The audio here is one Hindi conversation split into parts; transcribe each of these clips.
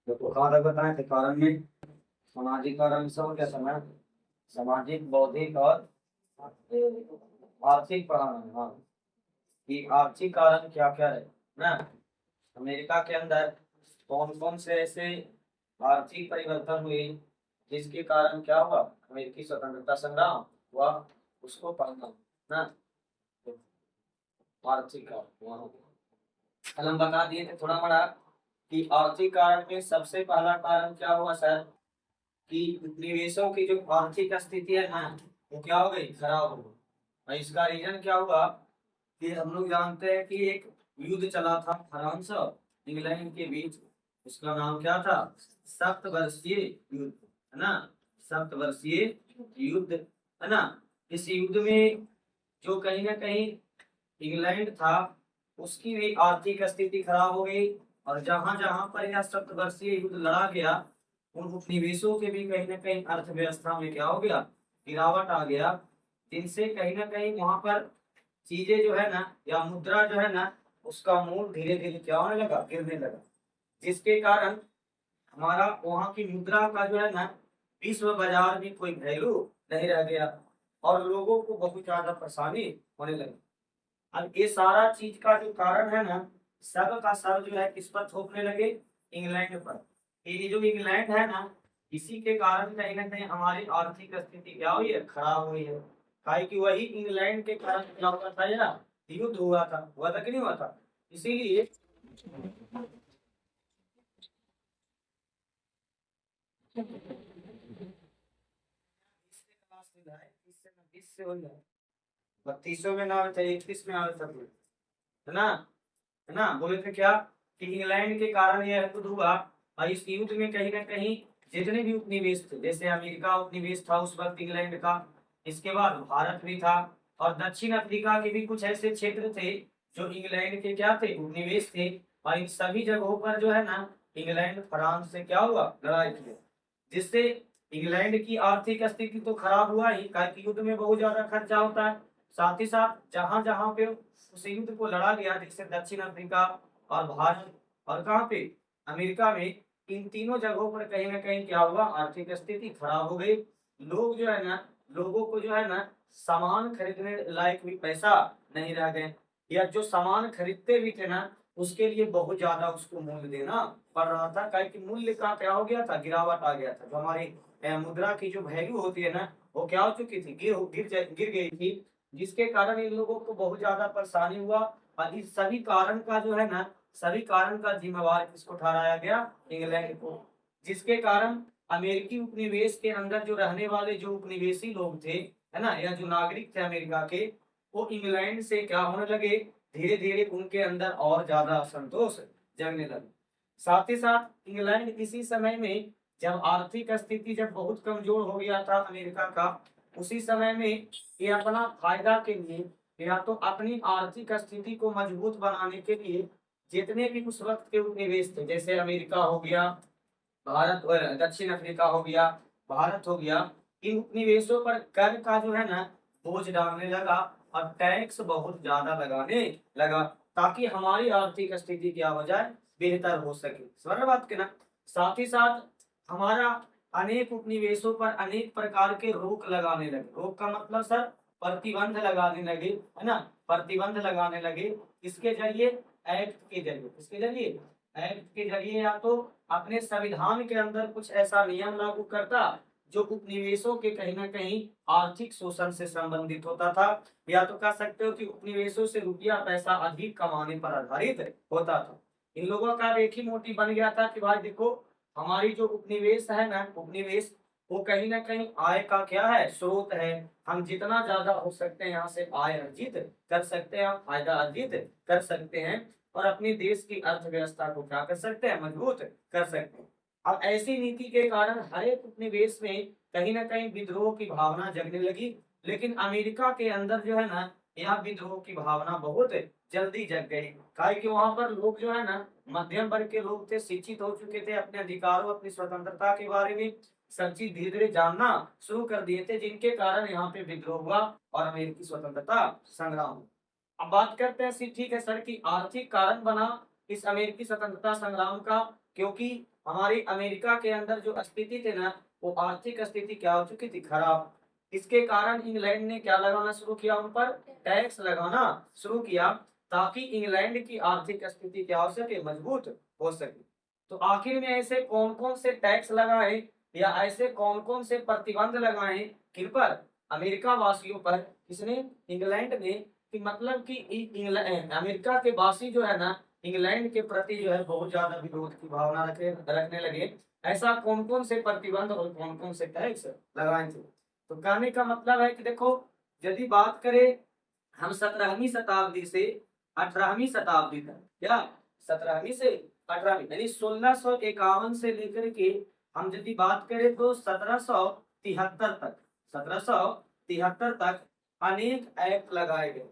देखो कहाँ तक बताएं थे कारण में। सामाजिक कारण सब क्या समय, सामाजिक बौद्धिक और आर्थिक कारण। हाँ, कि आर्थिक कारण क्या क्या है ना। अमेरिका के अंदर कौन कौन से ऐसे आर्थिक परिवर्तन हुए जिसके कारण क्या हुआ, अमेरिकी स्वतंत्रता संग्राम हुआ, उसको पढ़ना ना। तो आर्थिक कारण वहाँ कल हम बता दिए थे थोड़ा बड़ा कि आर्थिक कारण में सबसे पहला कारण क्या हुआ सर, कि निवेशों की जो आर्थिक स्थिति है ना, वो क्या हो गई, खराब हो गई। और इसका रीजन क्या हुआ, कि हम लोग जानते हैं कि एक युद्ध चला था फ्रांस और इंग्लैंड के बीच। उसका नाम क्या था, सप्तवर्षीय युद्ध, है ना। सप्तवर्षीय युद्ध, है ना। इस युद्ध में जो कहीं ना कहीं इंग्लैंड था, उसकी भी आर्थिक स्थिति खराब हो गई। और जहां जहां पर यह सप्तवर्षीय युद्ध लड़ा गया, उन उपनिवेशों के भी कहीं ना कहीं अर्थव्यवस्था में क्या हो गया, गिरावट आ गया। जिनसे कहीं ना कहीं वहां पर चीजें जो है ना, या मुद्रा जो है ना, उसका मूल धीरे धीरे क्या होने लगा, गिरने लगा। जिसके कारण हमारा वहां की मुद्रा का जो है ना, विश्व बाजार में कोई वैल्यू नहीं रह गया। और लोगों को बहुत ज्यादा परेशानी होने लगी। अब ये सारा चीज का जो कारण है ना, सब का सब जो है किस पर थोपने लगे, इंग्लैंड पर। ये जो इंग्लैंड है ना, इसी के कारण कहीं ना कहीं हमारी आर्थिक स्थिति क्या हुई है, खराब हुई है। काहे कि वही इंग्लैंड के कारण क्या हुआ था यार, युद्ध हुआ था कि नहीं हुआ था। इसीलिए इससे हो जाए 3200 में ना आवे थे, 31 में आवे था, है ना। है ना, बोले थे क्या, कि इंग्लैंड के कारण यह युद्ध हुआ। और इस युद्ध में कहीं ना कहीं जितने भी उपनिवेश थे, जैसे अमेरिका उपनिवेश था उस वक्त इंग्लैंड का, इसके बाद भारत भी था, और दक्षिण अफ्रीका के भी कुछ ऐसे क्षेत्र थे जो इंग्लैंड के क्या थे, उपनिवेश थे। और इन सभी जगहों पर जो है ना, इंग्लैंड फ्रांस से क्या हुआ, लड़ाई किया। जिससे इंग्लैंड की आर्थिक स्थिति तो खराब हुआ ही, क्योंकि युद्ध में बहुत ज्यादा खर्चा होता है। साथ ही साथ जहां जहां पे उस युद्ध को लड़ा गया, जैसे दक्षिण अफ्रीका और भारत और कहाँ पे, अमेरिका में, इन तीनों जगहों पर कहीं ना कहीं क्या हुआ, आर्थिक स्थिति खराब हो गई। लोग जो है ना, लोगों को जो है ना, सामान खरीदने लायक भी पैसा नहीं रह गए। या जो सामान खरीदते भी थे ना, उसके लिए बहुत ज्यादा उसको मूल्य देना पड़ रहा था, क्योंकि मूल्य का क्या हो गया था, गिरावट आ गया था। जो हमारी मुद्रा की जो वैल्यू होती है ना, वो क्या हो चुकी थी, गिर गई थी। जिसके कारण इन लोगों को बहुत ज्यादा परेशानी हुआ। और इस सभी कारण का जो है ना, सभी कारण का जिम्मेवार किसको ठहराया गया, इंग्लैंड को। जिसके कारण अमेरिकी उपनिवेश के अंदर जो रहने वाले जो उपनिवेशी लोग थे, है ना, या जो नागरिक थे अमेरिका के, वो इंग्लैंड से क्या होने लगे, धीरे धीरे उनके अंदर और ज्यादा असंतोष जगने लगा। साथ ही साथ इंग्लैंड इसी समय में, जब आर्थिक स्थिति जब बहुत कमजोर हो गया था अमेरिका का, उसी समय में ये अपना फायदा के लिए, या तो अपनी आर्थिक स्थिति को मजबूत बनाने के लिए, जितने भी उस वक्त के उपनिवेश थे, जैसे अमेरिका हो गया, भारत और दक्षिण अफ्रीका हो गया, भारत हो गया, इन उपनिवेशों पर कर का जो है ना, बोझ डालने लगा। और टैक्स बहुत ज्यादा लगाने लगा, ताकि हमारी आर्थिक स्थिति क्या हो जाए, बेहतर हो सके। समझ बात के ना। साथ ही साथ हमारा अनेक उपनिवेशों पर अनेक प्रकार के रोक लगाने लगे। रोक का मतलब सर, प्रतिबंध लगाने लगे, है ना। प्रतिबंध लगाने लगे इसके जरिए, एक्ट के जरिए, किसके जरिए, एक्ट के जरिए, या तो अपने संविधान के अंदर कुछ ऐसा नियम लागू करता जो उपनिवेशों के कहीं ना कहीं आर्थिक शोषण से संबंधित होता था। या तो कह सकते हो कि उपनिवेशों से रुपया पैसा अधिक कमाने पर आधारित होता था। इन लोगों का एक ही मोटिव बन गया था कि भाई देखो, हमारी जो उपनिवेश है ना, उपनिवेश वो कहीं ना कहीं आय का क्या है, स्रोत है। हम जितना ज्यादा हो सकते हैं यहाँ से आय अर्जित कर सकते हैं, हम फायदा अर्जित कर सकते हैं, और अपने देश की अर्थव्यवस्था को क्या कर सकते हैं, मजबूत कर सकते हैं। अब ऐसी नीति के कारण हर एक उपनिवेश में कहीं ना कहीं विद्रोह की भावना जगने लगी। लेकिन अमेरिका के अंदर जो है ना, यहाँ विद्रोह की भावना बहुत जल्दी जग गई। काहे कि वहां पर लोग जो है ना, मध्यम वर्ग के लोग थे, शिक्षित हो चुके थे, अपने अधिकारों अपनी स्वतंत्रता के बारे में सब चीज धीरे धीरे जानना शुरू कर दिए थे, जिनके कारण यहाँ पे विद्रोह हुआ और अमेरिकी स्वतंत्रता संग्राम हुआ। अब बात करते हैं ठीक है सर, की आर्थिक कारण बना इस अमेरिकी स्वतंत्रता संग्राम का, क्योंकि हमारी अमेरिका के अंदर जो स्थिति थी ना, वो आर्थिक स्थिति क्या हो चुकी थी, खराब। इसके कारण इंग्लैंड ने क्या लगाना शुरू किया, उन पर टैक्स लगाना शुरू किया, ताकि इंग्लैंड की आर्थिक स्थिति क्या हो सके, मजबूत हो सके। तो आखिर में ऐसे कौन कौन से टैक्स लगाए या ऐसे कौन कौन से प्रतिबंध लगाए, किन पर, अमेरिका वासियों पर, किसने, इंग्लैंड ने, कि मतलब कि इंग्लैंड अमेरिका के वासी जो है ना, इंग्लैंड के प्रति जो है बहुत ज्यादा विरोध की भावना रखने लगे। ऐसा कौन कौन से प्रतिबंध और कौन कौन से टैक्स लगाए थे। तो कहने का मतलब है कि देखो, यदि बात करें हम 17वीं शताब्दी से 18वीं शताब्दी तक, क्या 17वीं से 18वीं यानी 1651 से लेकर के हम यदि बात करें तो 1773 तक, 1773 तक अनेक एक्ट लगाए गए,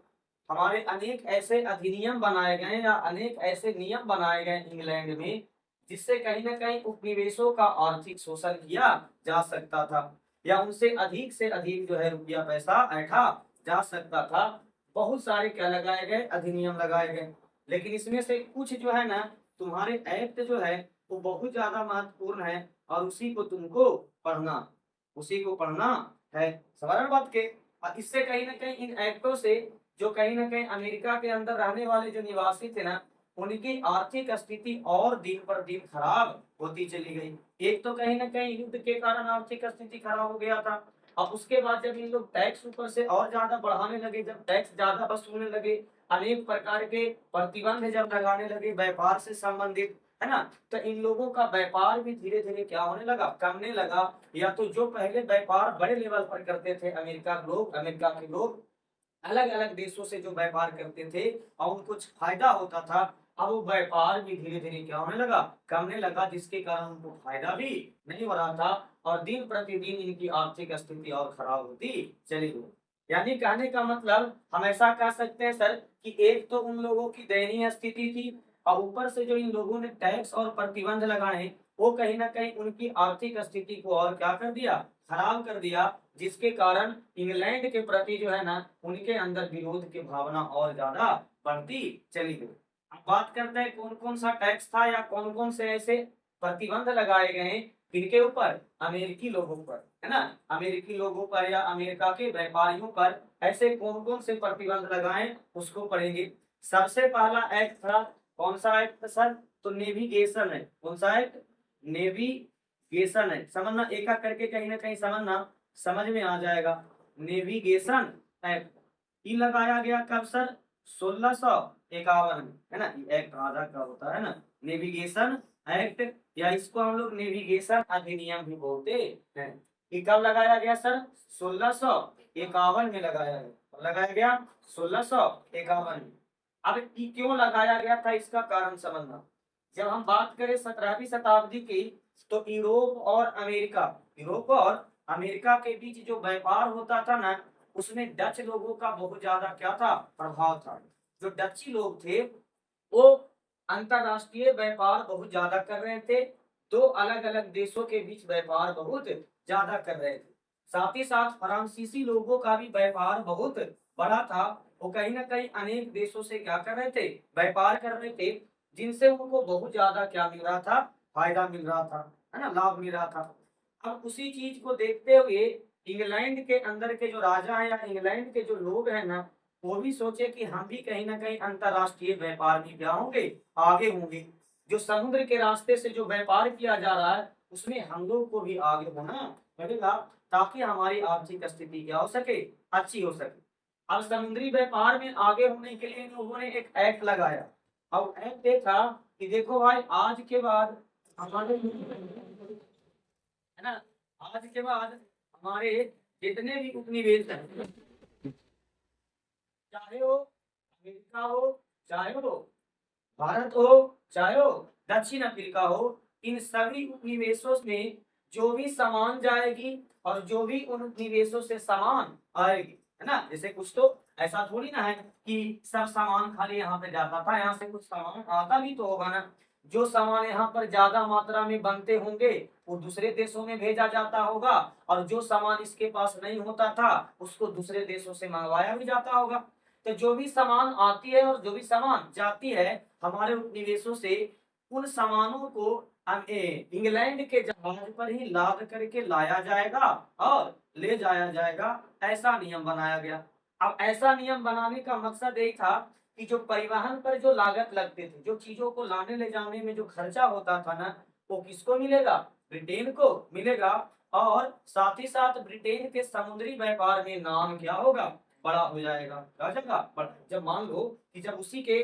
हमारे अनेक ऐसे अधिनियम बनाए गए या अनेक ऐसे नियम बनाए गए इंग्लैंड में, जिससे कहीं ना कहीं उपनिवेशों का आर्थिक शोषण किया जा सकता था, या उनसे अधिक से अधिक जो है रुपया पैसा ऐंठा जा सकता था। बहुत सारे क्या लगाए गए, अधिनियम लगाए गए। लेकिन इसमें से कुछ जो है ना, तुम्हारे एक्ट जो है वो बहुत ज्यादा महत्वपूर्ण है, और उसी को तुमको पढ़ना, उसी को पढ़ना है, समझ बात के। और इससे कहीं ना कहीं इन एक्टों से जो कहीं ना कहीं अमेरिका के अंदर रहने वाले जो निवासी थे ना, उनकी आर्थिक स्थिति और दिन पर दिन खराब होती चली गई। एक तो कहीं ना कहीं युद्ध के कारण आर्थिक स्थिति खराब हो गया था, और उसके बाद जब इन लोग टैक्स ऊपर से और ज्यादा बढ़ाने लगे, जब टैक्स ज्यादा वसूलने लगे, अनेक प्रकार के प्रतिबंध जब लगाने लगे व्यापार से संबंधित, है ना, तो इन लोगों का व्यापार भी धीरे धीरे क्या होने लगा, कमने लगा। या तो जो पहले व्यापार बड़े लेवल पर करते थे अमेरिका के लोग अलग अलग देशों से जो व्यापार करते थे और उनको कुछ फायदा होता था, अब वो व्यापार भी धीरे धीरे क्या होने लगा, कमने लगा, जिसके कारण उनको फायदा भी नहीं हो रहा था, और दिन प्रतिदिन इनकी आर्थिक स्थिति और खराब होती चली गई। यानी कहने का मतलब हम ऐसा कह सकते हैं सर, कि एक तो उन लोगों की दयनीय स्थिति थी, और ऊपर से जो इन लोगों ने टैक्स और प्रतिबंध लगाए, वो कहीं ना कहीं उनकी आर्थिक स्थिति को और क्या कर दिया, खराब कर दिया, जिसके कारण इंग्लैंड के प्रति जो है ना, उनके अंदर विरोध की भावना और ज्यादा बढ़ती चली गई। अब बात करते हैं कौन कौन सा टैक्स था या कौन कौन से ऐसे प्रतिबंध लगाए गए हैं, किनके ऊपर, अमेरिकी लोगों पर, है ना, अमेरिकी लोगों पर या अमेरिका के व्यापारियों पर ऐसे कौन कौन से प्रतिबंध लगाए, उसको पढ़ेंगे। सबसे पहला एक्ट था, कौन सा एक्ट सर, तो नेविगेशन है। कौन सा एक्ट, नेविगेशन है, समझना, एक एक करके कहीं ना कहीं समझना, समझ में आ जाएगा। नेविगेशन एक्ट ये लगाया गया कब सर, 1651 में, है ना, ये एक्ट आधा का होता है ना, नेविगेशन एक्ट, या इसको हम लोग नेविगेशन अधिनियम भी बोलते हैं। ये कब लगाया गया सर, 1651 में लगाया गया 1651 में। अब ये क्यों लगाया गया था, इसका कारण समझना। जब हम बात करें 17वीं शताब्दी की, तो यूरोप और अमेरिका के बीच जो व्यापार होता था ना, उसमें डच लोगों का बहुत ज्यादा क्या था, प्रभाव था। जो डची लोग थे वो अंतरराष्ट्रीय व्यापार बहुत ज्यादा कर रहे थे, दो अलग अलग देशों के बीच व्यापार बहुत ज्यादा कर रहे थे। साथ ही साथ फ्रांसीसी लोगों का भी व्यापार बहुत बड़ा था, वो कहीं ना कहीं अनेक देशों से क्या कर रहे थे, व्यापार कर रहे थे, जिनसे उनको बहुत ज्यादा क्या मिल रहा था, फायदा मिल रहा था, है ना, लाभ मिल रहा था। अब उसी चीज को देखते हुए इंग्लैंड के अंदर के जो राजा हैं या इंग्लैंड के जो लोग हैं ना, वो भी सोचे कि हम भी कहीं ना कहीं अंतरराष्ट्रीय व्यापार में क्या होंगे, आगे होंगे। जो समुद्र के रास्ते से जो व्यापार किया जा रहा है, उसमें हम लोग को भी आगे होना पड़ेगा, ताकि हमारी आर्थिक स्थिति क्या हो सके, अच्छी हो सके। अब समुद्री व्यापार में आगे होने के लिए इन लोगों ने एक एक्ट लगाया। अब एक्ट देखा कि देखो भाई, आज के बाद हमारे, है ना, आज के बाद हमारे जितने भी उपनिवेश हैं, चाहे वो अमेरिका हो, चाहे वो भारत हो, चाहे वो दक्षिण अफ्रीका हो, इन सभी उपनिवेशों में जो भी सामान जाएगी और जो भी उन उपनिवेशों से सामान आएगी, है ना, जैसे कुछ तो ऐसा थोड़ी ना है कि सब सामान खाली यहाँ पे जाता था, यहाँ से कुछ सामान आता भी तो होगा ना। जो सामान यहाँ पर ज्यादा मात्रा में बनते होंगे वो दूसरे देशों में भेजा जाता होगा, और जो सामान इसके पास नहीं होता था उसको दूसरे देशों से मंगवाया भी जाता होगा। तो जो भी सामान आती है और जो भी सामान जाती है हमारे उपनिवेशों से, उन सामानों को इंग्लैंड के जहाज पर ही लाद करके लाया जाएगा और ले जाया जाएगा, ऐसा नियम बनाया गया। अब ऐसा नियम बनाने का मकसद यही था कि जो परिवहन पर जो लागत लगते थे, जो चीजों को लाने ले जाने में जो खर्चा होता था ना, वो किसको मिलेगा? ब्रिटेन को मिलेगा। और साथ ही साथ ब्रिटेन के समुद्री व्यापार में नाम क्या होगा? बड़ा हो जाएगा। क्या हो जाएगा? जब मान लो कि जब उसी के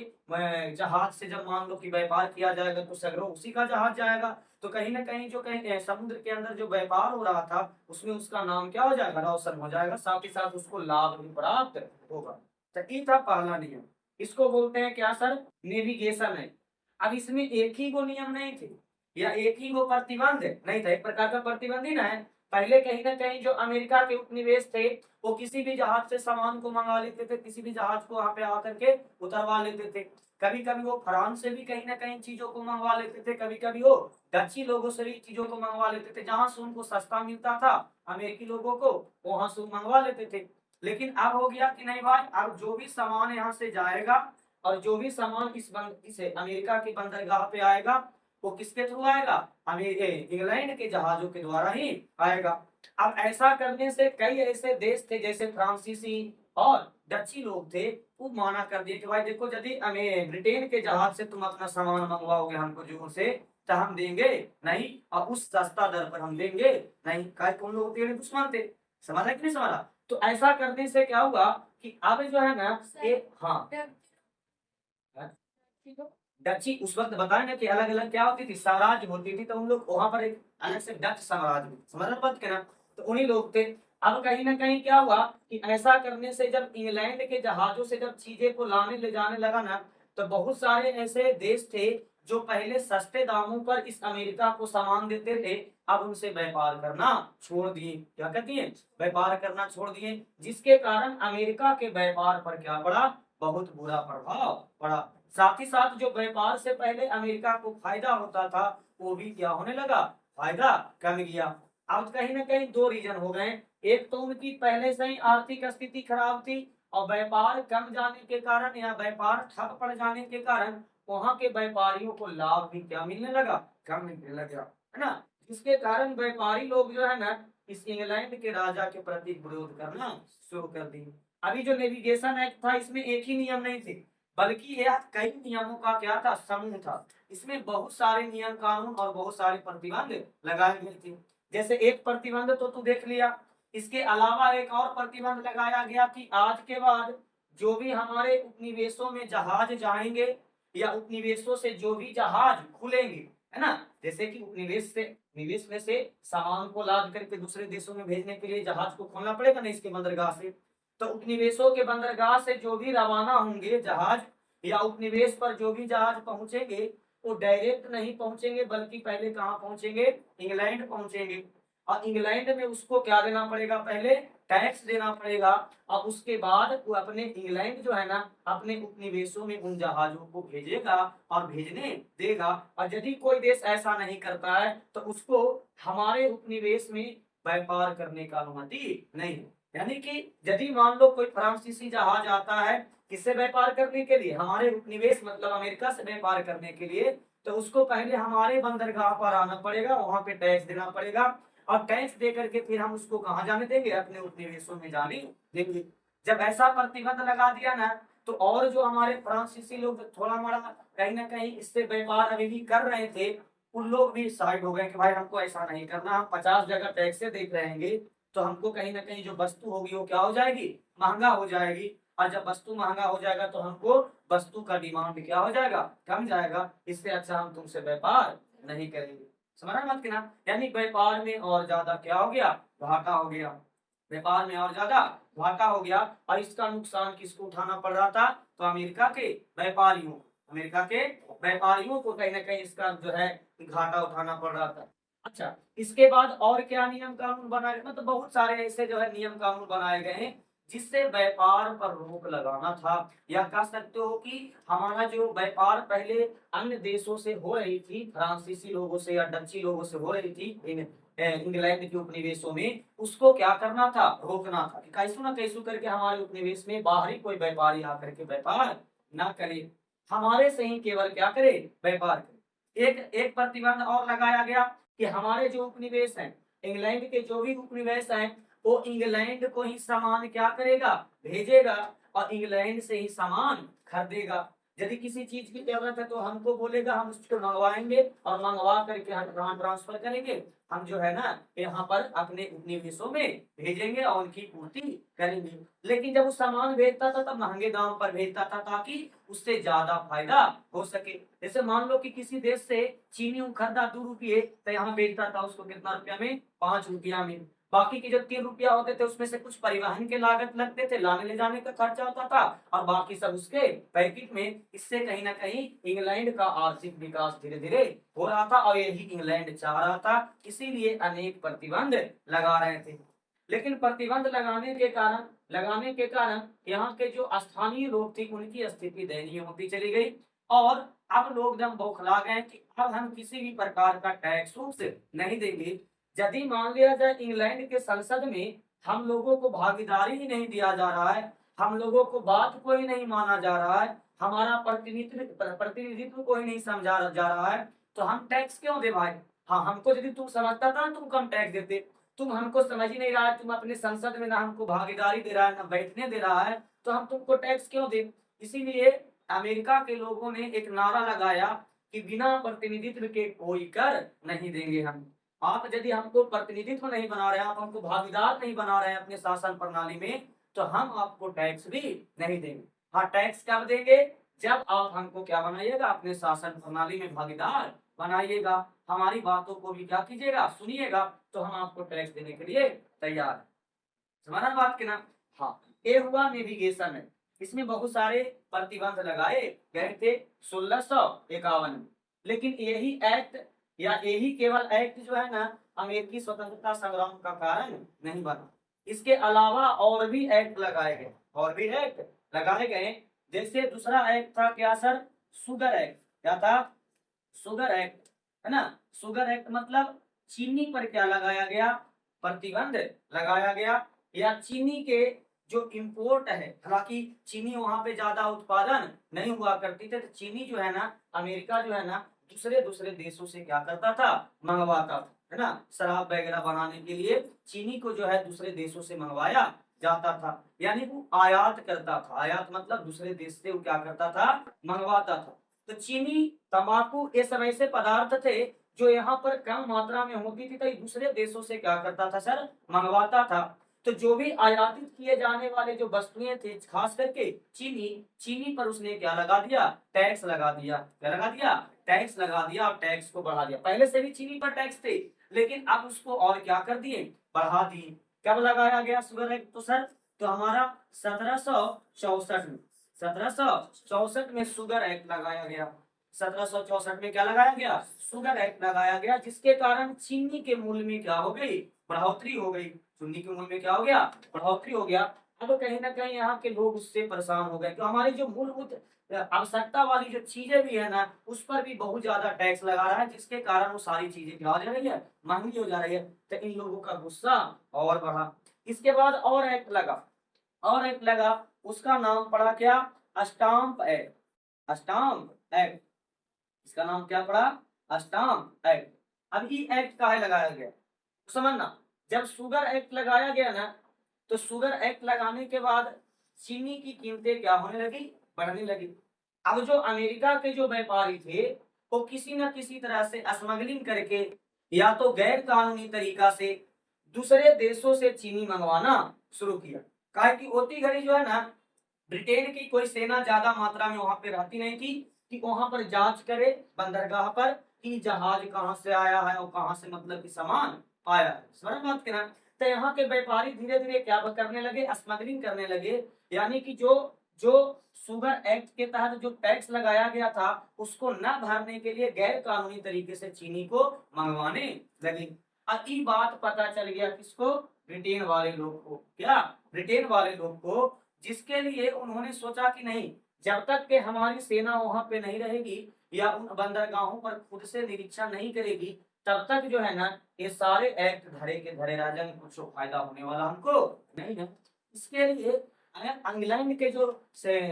जहाज से जब मान लो कि व्यापार किया जाएगा तो सगरों उसी का जहाज जाएगा, तो कहीं ना कहीं जो कहीं समुद्र के अंदर जो व्यापार हो रहा था उसमें उसका नाम क्या हो जाएगा? रोशन हो जाएगा, साथ ही साथ उसको लाभ भी प्राप्त होगा। तो ये था पहला नियम। इसको बोलते हैं क्या सर? नेविगेशन है। अब इसमें एक ही को नियम नहीं थे या एक ही वो प्रतिबंध नहीं था, एक प्रकार का प्रतिबंध ही ना है। पहले कहीं ना कहीं जो अमेरिका के उपनिवेश थे वो किसी भी जहाज से सामान को मंगा लेते थे, किसी भी जहाज को वहां पे आकर के उतरवा लेते थे। कभी कभी वो फ्रांस से भी कहीं ना कहीं चीजों को मंगवा लेते थे, कभी कभी वो डची लोगों से भी चीजों को मंगवा लेते थे। जहां से उनको सस्ता मिलता था अमेरिकी लोगों को वहां से मंगवा लेते थे। लेकिन अब हो गया कि नहीं भाई, अब जो भी सामान यहाँ से जाएगा और जो भी सामान इस अमेरिका की बंदरगाह पे आएगा वो किसके थ्रू आएगा? इंग्लैंड के जहाजों के द्वारा ही आएगा। अब ऐसा करने से कई ऐसे देश थे जैसे फ्रांसीसी और डची लोग थे, वो माना कर दिए कि भाई देखो यदि हमें ब्रिटेन के जहाज से तुम अपना सामान मंगवाओगे हमको जो से तो हम देंगे नहीं, और उस सस्ता दर पर हम देंगे नहीं। कौन लोग थे? दुश्मन थे। समझा कि नहीं समझा? तो ऐसा करने से क्या हुआ कि अब जो है ना एक हाँ डची उस वक्त बताए ना कि अलग अलग क्या होती थी, साम्राज्य होती थी, तो उन लोग वहां पर एक अलग से डच साम्राज्य, समझ बात के ना, तो उन्हीं लोग थे। अब कहीं ना कहीं क्या हुआ कि ऐसा करने से जब इंग्लैंड के जहाजों से जब चीजें को लाने ले जाने लगा ना, तो बहुत सारे ऐसे देश थे जो पहले सस्ते दामों पर इस अमेरिका को सामान देते थे, अब उनसे व्यापार करना छोड़ दिए। क्या कहती है? व्यापार करना छोड़ दिए, जिसके कारण अमेरिका के व्यापार पर क्या पड़ा? बहुत बुरा प्रभाव पड़ा। साथ ही साथ जो व्यापार से पहले अमेरिका को फायदा होता था वो भी क्या होने लगा? फायदा कम गया। अब कहीं ना कहीं दो रीजन हो गए, एक तो उनकी पहले से ही आर्थिक स्थिति खराब थी और व्यापार कम जाने के कारण या व्यापार ठप पड़ जाने के कारण वहां के व्यापारियों को लाभ भी क्या मिलने लगा? कम मिलने लगा, है ना। जिसके कारण व्यापारी लोग जो है ना इस इंग्लैंड के राजा के प्रति विरोध करना शुरू कर दिए। अभी जो नेविगेशन एक्ट था इसमें एक ही नियम नहीं थे, बल्कि यह कई नियमों का क्या था? समूह था। इसमें बहुत सारे नियम कानून और बहुत सारे प्रतिबंध लगाए गए थे। जैसे एक प्रतिबंध तो तू देख लिया, इसके अलावा एक और प्रतिबंध लगाया गया कि आज के बाद जो भी हमारे उपनिवेशों में जहाज जाएंगे या उपनिवेशों से जो भी जहाज खुलेंगे, है ना, जैसे कि उपनिवेश से निवेश में से सामान को लाद करके दूसरे देशों में भेजने के लिए जहाज को खोलना पड़ेगा ना इसके बंदरगाह से, तो उपनिवेशों के बंदरगाह से जो भी रवाना होंगे जहाज या उपनिवेश पर जो भी जहाज पहुंचेंगे वो डायरेक्ट नहीं पहुंचेंगे, बल्कि पहले कहाँ पहुंचेंगे? इंग्लैंड पहुंचेंगे। और इंग्लैंड में उसको क्या देना पड़ेगा? पहले टैक्स देना पड़ेगा। और उसके बाद वो अपने इंग्लैंड जो है ना अपने उपनिवेशों में उन जहाजों को भेजेगा और भेजने देगा। और यदि कोई देश ऐसा नहीं करता है तो उसको हमारे उपनिवेश में व्यापार करने का अनुमति नहीं है। यानी कि यदि मान लो कोई फ्रांसीसी जहाज आता है किससे व्यापार करने के लिए? हमारे उपनिवेश मतलब अमेरिका से व्यापार करने के लिए, तो उसको पहले हमारे बंदरगाह पर आना पड़ेगा, वहां पे टैक्स देना पड़ेगा और टैक्स दे करके फिर हम उसको कहाँ जाने देंगे? अपने उपनिवेशों में जाने देंगे। जब ऐसा प्रतिबंध लगा दिया ना तो और जो हमारे फ्रांसीसी लोग थोड़ा मोड़ा कहीं ना कहीं इससे व्यापार अभी भी कर रहे थे, उन लोग भी साइड हो गए कि भाई हमको ऐसा नहीं करना, हम 50 जगह टैक्स देते रहेंगे तो हमको कहीं ना कहीं जो वस्तु होगी वो क्या हो जाएगी? महंगा हो जाएगी। और जब वस्तु महंगा हो जाएगा तो हमको वस्तु का डिमांड क्या हो जाएगा? कम जाएगा। इससे अच्छा हम तुमसे व्यापार नहीं करेंगे। समझ मत के ना, यानी व्यापार में और ज्यादा क्या हो गया? घाटा हो गया। व्यापार में और ज्यादा घाटा हो गया और इसका नुकसान किसको उठाना पड़ रहा था? तो अमेरिका के व्यापारियों, अमेरिका के व्यापारियों को कहीं ना कहीं इसका जो है घाटा उठाना पड़ रहा था। अच्छा, इसके बाद और क्या नियम कानून बनाए? मतलब बहुत सारे ऐसे जो है नियम कानून बनाए गए हैं जिससे व्यापार पर रोक लगाना था। या कह सकते हो कि हमारा जो व्यापार पहले अन्य देशों से हो रही थी, फ्रांसीसी लोगों से या डच्ची लोगों से हो रही थी इंग्लैंड के उपनिवेशों में, उसको क्या करना था? रोकना था कि कैसू ना कैसू करके हमारे उपनिवेश में बाहरी कोई व्यापारी आकर के व्यापार ना करे, हमारे से ही केवल क्या करे? व्यापार करे। एक एक प्रतिबंध और लगाया गया कि हमारे जो उपनिवेश हैं, इंग्लैंड के जो भी उपनिवेश हैं, वो इंग्लैंड को ही सामान क्या करेगा, भेजेगा, और इंग्लैंड से ही सामान खरीदेगा। यदि किसी चीज की जरूरत है तो हमको बोलेगा, हम उसको मंगवाएंगे और मंगवा करके हम ट्रांसफर करेंगे, हम जो है ना यहाँ पर अपने उपनिवेशों में भेजेंगे और उनकी पूर्ति करेंगे। लेकिन जब वो सामान भेजता था तब महंगे दाम पर भेजता था ताकि उससे ज्यादा फायदा हो सके। जैसे मान लो कि किसी देश से चीनी खरीदा 2 रुपये, तो यहाँ बेचता था उसको कितना रुपया में, 5 रुपया में। बाकी के जो 3 रुपया होते थे उसमें से कुछ परिवहन के लागत लगते थे, लाने ले जाने का खर्चा होता था, और बाकी सब उसके पैकेट में। इससे कहीं ना कहीं इंग्लैंड का आर्थिक विकास धीरे धीरे हो रहा था, और यही इंग्लैंड चाह रहा था, इसीलिए अनेक प्रतिबंध लगा रहे थे। लेकिन प्रतिबंध लगाने के कारण यहाँ के जो स्थानीय लोग थे उनकी स्थिति दयनीय होती चली गई, और अब लोग एकदम बौखला गए कि अब हम किसी भी प्रकार का टैक्स नहीं देंगे। यदि मान लिया जाए इंग्लैंड के संसद में हम लोगों को भागीदारी ही नहीं दिया जा रहा है, हम लोगों को बात को ही नहीं माना जा रहा है, हमारा प्रतिनिधित्व को ही नहीं समझा जा रहा है, तो हम टैक्स क्यों दे भाई। हाँ, हमको यदि तुम समझता था तुम कम टैक्स देते, तुम हमको समझ ही नहीं रहा है, तुम अपने संसद में ना हमको भागीदारी दे रहा है ना बैठने दे रहा है, तो हम तुमको टैक्स क्यों दे। इसीलिए अमेरिका के लोगों ने एक नारा लगाया कि बिना प्रतिनिधित्व के कोई कर नहीं देंगे हम। आप यदि हमको प्रतिनिधित्व नहीं बना रहे, आप हमको भागीदार नहीं बना रहे हैं अपने शासन प्रणाली में, तो हम आपको टैक्स भी नहीं देंगे। हाँ, टैक्स कब देंगे, जब आप हमको क्या बनाइएगा, अपने शासन प्रणाली में भागीदार बनाइएगा, हमारी बातों को भी क्या कीजिएगा, सुनिएगा, तो हम आपको टैक्स देने के लिए तैयार है। समझना बात के ना। हाँ, ये हुआ नेविगेशन है, इसमें बहुत सारे प्रतिबंध लगाए गए थे 1651 में। लेकिन यही एक्ट या यही केवल एक्ट जो है ना अमेरिकी स्वतंत्रता संग्राम का कारण नहीं बना, इसके अलावा और भी एक्ट लगाए गए, और भी एक्ट लगाए गए। जैसे दूसरा एक्ट था क्या सर, शुगर एक्ट। क्या था, शुगर एक्ट, है ना। शुगर एक्ट मतलब चीनी पर क्या लगाया गया, प्रतिबंध लगाया गया, या चीनी के जो इंपोर्ट है, हालांकि चीनी वहां पे ज्यादा उत्पादन नहीं हुआ करती थी, तो चीनी जो है ना अमेरिका जो है ना दूसरे दूसरे देशों से क्या करता था, मंगवाता था, है ना। शराब वगैरह बनाने के लिए चीनी को जो है दूसरे देशों से मंगवाया जाता था, यानी वो आयात करता था। आयात मतलब दूसरे देश से वो क्या करता था, मंगवाता था। तो चीनी, तंबाकू, ये सब ऐसे पदार्थ थे जो यहाँ पर कम मात्रा में होती थी, तो दूसरे देशों से क्या करता था सर, मंगवाता था। तो जो भी आयातित किए जाने वाले जो वस्तुएं थे, खास करके चीनी, चीनी पर उसने क्या लगा दिया, टैक्स लगा दिया। क्या लगा दिया, टैक्स लगा दिया, और टैक्स को बढ़ा दिया। पहले से भी चीनी पर टैक्स थे, लेकिन अब उसको और क्या कर दिए, बढ़ा दिए। कब लगाया गया शुगर एक्ट, तो सर तो हमारा 1764 में, 1764 में शुगर एक्ट लगाया गया। 1764 में क्या लगाया गया, शुगर एक्ट लगाया गया, जिसके कारण चीनी के मूल्य में क्या हो गई, बढ़ोतरी हो गई। चीनी के मूल्य में क्या हो गया, बढ़ोतरी हो गया। अब कहीं ना कहीं यहाँ के लोग उससे परेशान हो गए, तो हमारी जो मूलभूत आवश्यकता वाली जो चीजें भी है ना, उस पर भी बहुत ज्यादा टैक्स लगा रहा है, जिसके कारण वो सारी चीजें क्या हो जा रही है, महंगी हो जा रही है। तो इन लोगों का गुस्सा और बढ़ा। इसके बाद और एक्ट लगा, और एक्ट लगा, उसका नाम पड़ा क्या, स्टाम्प एक्ट। स्टाम्प एक्ट, इसका नाम क्या पड़ा, स्टाम्प एक्ट। अब ये एक्ट काहे लगाया गया, तो समझना। जब शुगर एक्ट लगाया गया ना, तो शुगर एक्ट लगाने के बाद चीनी की कीमतें क्या होने लगी, बढ़ने लगी। अब जो अमेरिका के जो व्यापारी थे, वो किसी न किसी तरह से स्मगलिंग करके या तो गैर कानूनी तरीका से दूसरे देशों से चीनी मंगवाना शुरू किया। काहे कि होती घड़ी जो है ना, ब्रिटेन की कोई सेना ज्यादा मात्रा में वहां पे रहती नहीं थी कि वहां पर जांच करे बंदरगाह पर कि जहाज कहाँ से आया है और कहाँ से मतलब कि सामान आया है। समझ बात के ना। तो यहाँ के व्यापारी धीरे धीरे क्या करने लगे, स्मगलिंग करने लगे, यानी कि जो जो शुगर एक्ट के तहत जो टैक्स लगाया गया था उसको न भरने के लिए गैर कानूनी तरीके से चीनी को मंगवाने लगे। अब ये बात पता चल गया किसको, ब्रिटेन वाले लोग को। क्या, ब्रिटेन वाले लोग को, जिसके लिए उन्होंने सोचा कि नहीं, जब तक के हमारी सेना वहां पे नहीं रहेगी या उन बंदरगाहों पर खुद से निरीक्षण नहीं करेगी, तब तक जो है ना ये सारे एक्ट धरे के धरे राजा, कुछ फायदा होने वाला हमको नहीं है। इसके लिए इंग्लैंड के जो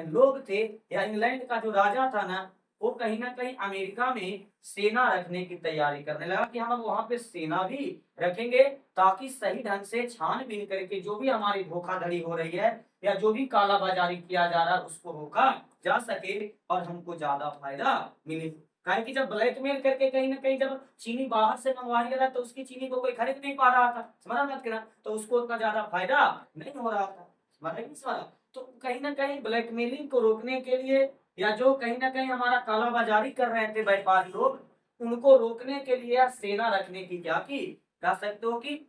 लोग थे या इंग्लैंड का जो राजा था ना, वो कहीं ना कहीं अमेरिका में सेना रखने की तैयारी करने लगा कि हम अब वहां पे सेना भी रखेंगे, ताकि सही ढंग से छानबीन करके जो भी हमारी धोखाधड़ी हो रही है या जो भी काला बाजारी किया जा रहा है उसको रोका जा सके और हमको ज्यादा फायदा मिले। काहे कि जब ब्लैकमेल करके कहीं ना कहीं जब चीनी बाहर से मंगवा लिया था तो उसकी चीनी को कोई खरीद नहीं पा रहा था, समझा मत करना, तो उसको उतना ज्यादा फायदा नहीं हो रहा था, समझ नहीं समझा। तो कहीं ना कहीं ब्लैकमेलिंग को रोकने के लिए या जो कहीं ना कहीं हमारा कालाबाजारी कर रहे थे व्यापारी लोग, उनको रोकने के लिए या सेना रखने की क्या की, कह सकते हो कि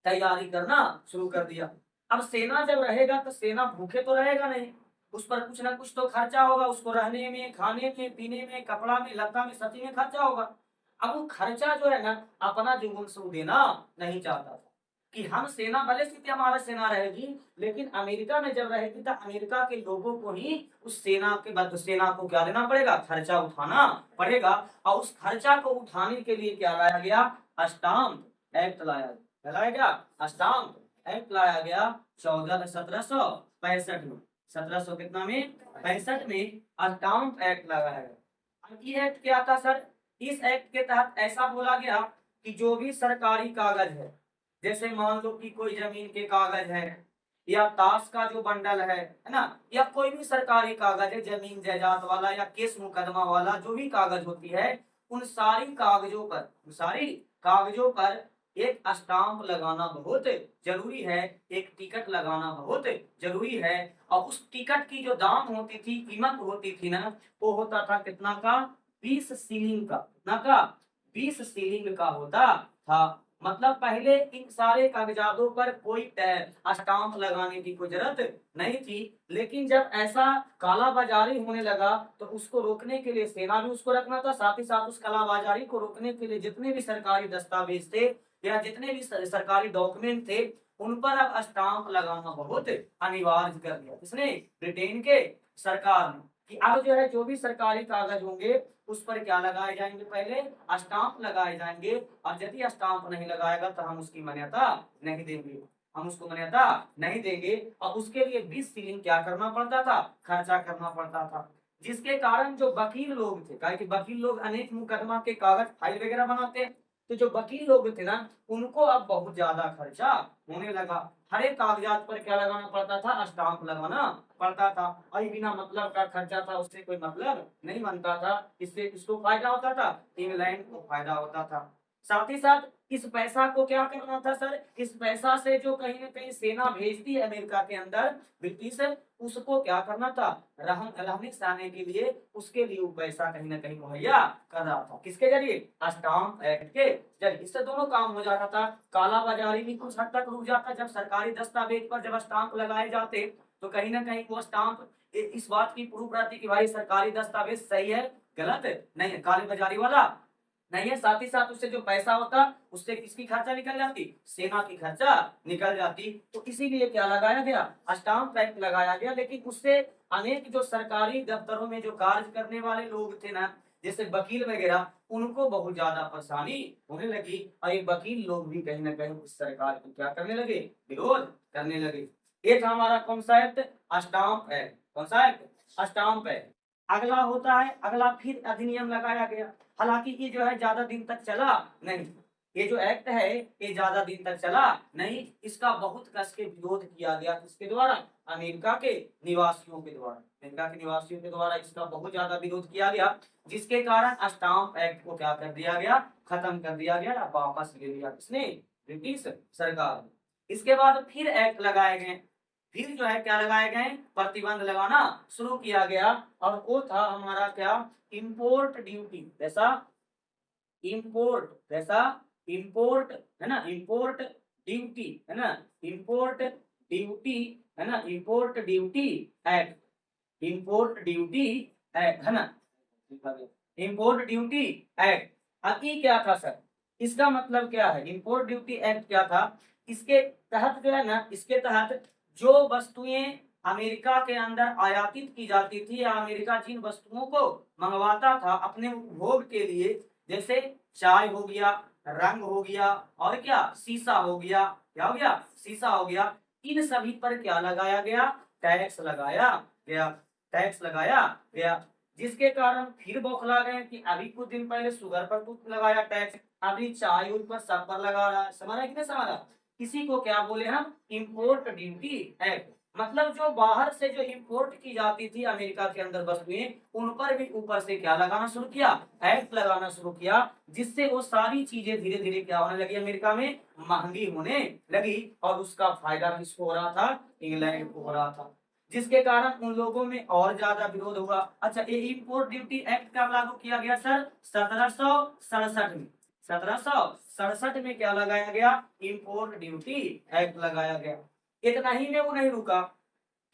तैयारी करना शुरू कर दिया। अब सेना जब रहेगा तो सेना भूखे तो रहेगा नहीं, उस पर कुछ ना कुछ तो खर्चा होगा, उसको रहने में, खाने में, पीने में, कपड़ा में, लता में, सती में खर्चा होगा। अब वो खर्चा जो है ना अपना जीवन से देना नहीं चाहता था कि हम सेना भले से हमारा सेना रहेगी, लेकिन अमेरिका में जब रहेगी तो अमेरिका के लोगों को ही उस सेना के बाद सेना को क्या देना पड़ेगा, खर्चा उठाना पड़ेगा। और उस खर्चा को उठाने के लिए क्या लाया गया, स्टाम्प एक्ट लाया गया। क्या लाया गया, स्टाम्प एक्ट लाया गया 1765 में। 1700 कितना में, 65 में स्टाम्प एक्ट लगाया गया। अब ये एक्ट क्या था सर, इस एक्ट के तहत ऐसा बोला गया कि जो भी सरकारी कागज है, जैसे मान लो कि कोई जमीन के कागज है या ताश का जो बंडल है ना, या कोई भी सरकारी कागज है जमीन जायदाद वाला या केस मुकदमा वाला जो भी कागज होती है, उन सारी कागजों पर एक स्टाम्प लगाना बहुत जरूरी है, एक टिकट लगाना बहुत जरूरी है। और उस टिकट की जो दाम होती थी, कीमत होती थी ना, वो होता था कितना का, 20 सीलिंग का। कितना का, 20 सीलिंग का होता था। मतलब पहले इन सारे कागजातों पर कोई स्टाम्प लगाने की कोई जरूरत नहीं थी, लेकिन जब ऐसा काला बाजारी होने लगा तो उसको रोकने के लिए सेना भी उसको रखना था, साथ ही साथ उस काला बाजारी को रोकने के लिए जितने भी सरकारी दस्तावेज थे या जितने भी सरकारी डॉक्यूमेंट थे, उन पर अब स्टाम्प लगाना बहुत अनिवार्य कर दिया। किसने, ब्रिटेन के सरकार ने, कि अब जो है जो भी सरकारी कागज होंगे उस पर क्या लगाए जाएंगे, पहले स्टाम्प लगाए जाएंगे, और यदि स्टाम्प नहीं लगाएगा तो हम उसकी मान्यता नहीं देंगे, हम उसको मान्यता नहीं देंगे। और उसके लिए 20 सीलिंग क्या करना पड़ता था, खर्चा करना पड़ता था। जिसके कारण जो वकील लोग थे, कहा कि वकील लोग अनेक मुकदमा के कागज फाइल वगैरह बनाते हैं, तो जो वकील लोग थे ना उनको अब बहुत ज्यादा खर्चा होने लगा। हर एक कागजात पर क्या लगाना पड़ता था, स्टाम्प लगाना पड़ता था, और बिना मतलब का खर्चा था, उससे कोई मतलब नहीं बनता था। इससे किसको फायदा होता था, इंग्लैंड को फायदा होता था। साथ ही साथ इस पैसा को क्या करना था सर, इस पैसा से जो कहीं ना कहीं सेना भेजती है अमेरिका के अंदर ब्रिटिश, उसको क्या करना था, रहने सहने के लिए, उसके लिए वो पैसा कहीं ना कहीं मुहैया कर रहा था। किसके जरिए, स्टाम्प एक्ट के जरिए। इससे दोनों काम हो जाता था, काला बाजारी भी कुछ हद तक रुक जाता। जब सरकारी दस्तावेज पर जब स्टाम्प लगाए जाते तो कहीं ना कहीं वो स्टाम्प इस बात की प्रूफ रहती कि भाई सरकारी दस्तावेज सही है, गलत नहीं है, काली बाजारी वाला नहीं है। साथ ही साथ उससे जो पैसा होता उससे किसकी खर्चा निकल जाती, सेना की खर्चा निकल जाती। तो इसीलिए क्या लगाया गया, स्टाम्प एक्ट लगाया गया। लेकिन उससे अनेक जो सरकारी दफ्तरों में जो कार्य करने वाले लोग थे ना, जैसे वकील वगैरह, उनको बहुत ज्यादा परेशानी होने लगी, और ये वकील लोग भी कहीं ना कहीं उस सरकार को क्या करने लगे, विरोध करने लगे। ये था हमारा कौन सा एक्ट, स्टाम्प एक्ट। कौन सा एक्ट, स्टाम्प एक्ट। अगला होता है, अगला फिर अधिनियम लगाया गया। हालांकि ये जो है ज्यादा दिन तक चला नहीं, ये जो एक्ट है ये ज्यादा दिन तक चला नहीं। इसका बहुत कस के विरोध किया गया, किसके द्वारा, अमेरिका के निवासियों के द्वारा। अमेरिका के निवासियों के द्वारा इसका बहुत ज्यादा विरोध किया गया, जिसके कारण स्टाम्प एक्ट को क्या कर दिया गया, खत्म कर दिया गया, वापस ले लिया किसने, ब्रिटिश सरकार ने। इसके बाद फिर एक्ट लगाए गए, फिर जो है क्या लगाए गए, प्रतिबंध लगाना शुरू किया गया। और वो था हमारा क्या, इंपोर्ट ड्यूटी। जैसा इंपोर्ट, जैसा इंपोर्ट है ना, इंपोर्ट ड्यूटी है ना, इंपोर्ट ड्यूटी है ना, import duty act, import duty act है ना, इंपोर्ट ड्यूटी एक्ट। अब ये क्या था सर, इसका मतलब क्या है, इंपोर्ट ड्यूटी एक्ट क्या था, इसके तहत जो है ना, इसके तहत जो वस्तुएं अमेरिका के अंदर आयातित की जाती थी, या अमेरिका जिन वस्तुओं को मंगवाता था अपने उपभोग के लिए, जैसे चाय हो गया, रंग हो गया, और क्या, शीशा हो गया, क्या हो गया, शीशा हो गया, इन सभी पर क्या लगाया गया, टैक्स लगाया गया, टैक्स लगाया गया। जिसके कारण फिर बौखला गए कि अभी कुछ दिन पहले शुगर पर कुछ लगाया टैक्स, अभी चाय पर सब पर लगा रहा है। समझ रहा कि नहीं समझ रहा? इसी को क्या बोले हम, इम्पोर्ट ड्यूटी एक्ट। मतलब जो बाहर से जो इंपोर्ट की जाती थी अमेरिका के अंदर वस्तुएं, उन पर भी ऊपर से क्या लगाना शुरू किया, एक्ट लगाना शुरू किया, जिससे वो सारी चीजें धीरे धीरे क्या होने लगी, अमेरिका में महंगी होने लगी। और उसका फायदा किसको हो रहा था, इंग्लैंड को हो रहा था, जिसके कारण उन लोगों में और ज्यादा विरोध हुआ। अच्छा, ये इंपोर्ट ड्यूटी एक्ट कब लागू किया गया सर, 1767 में। 1767 में क्या लगाया गया, इंपोर्ट ड्यूटी एक्ट लगाया गया। इतना ही में वो नहीं रुका,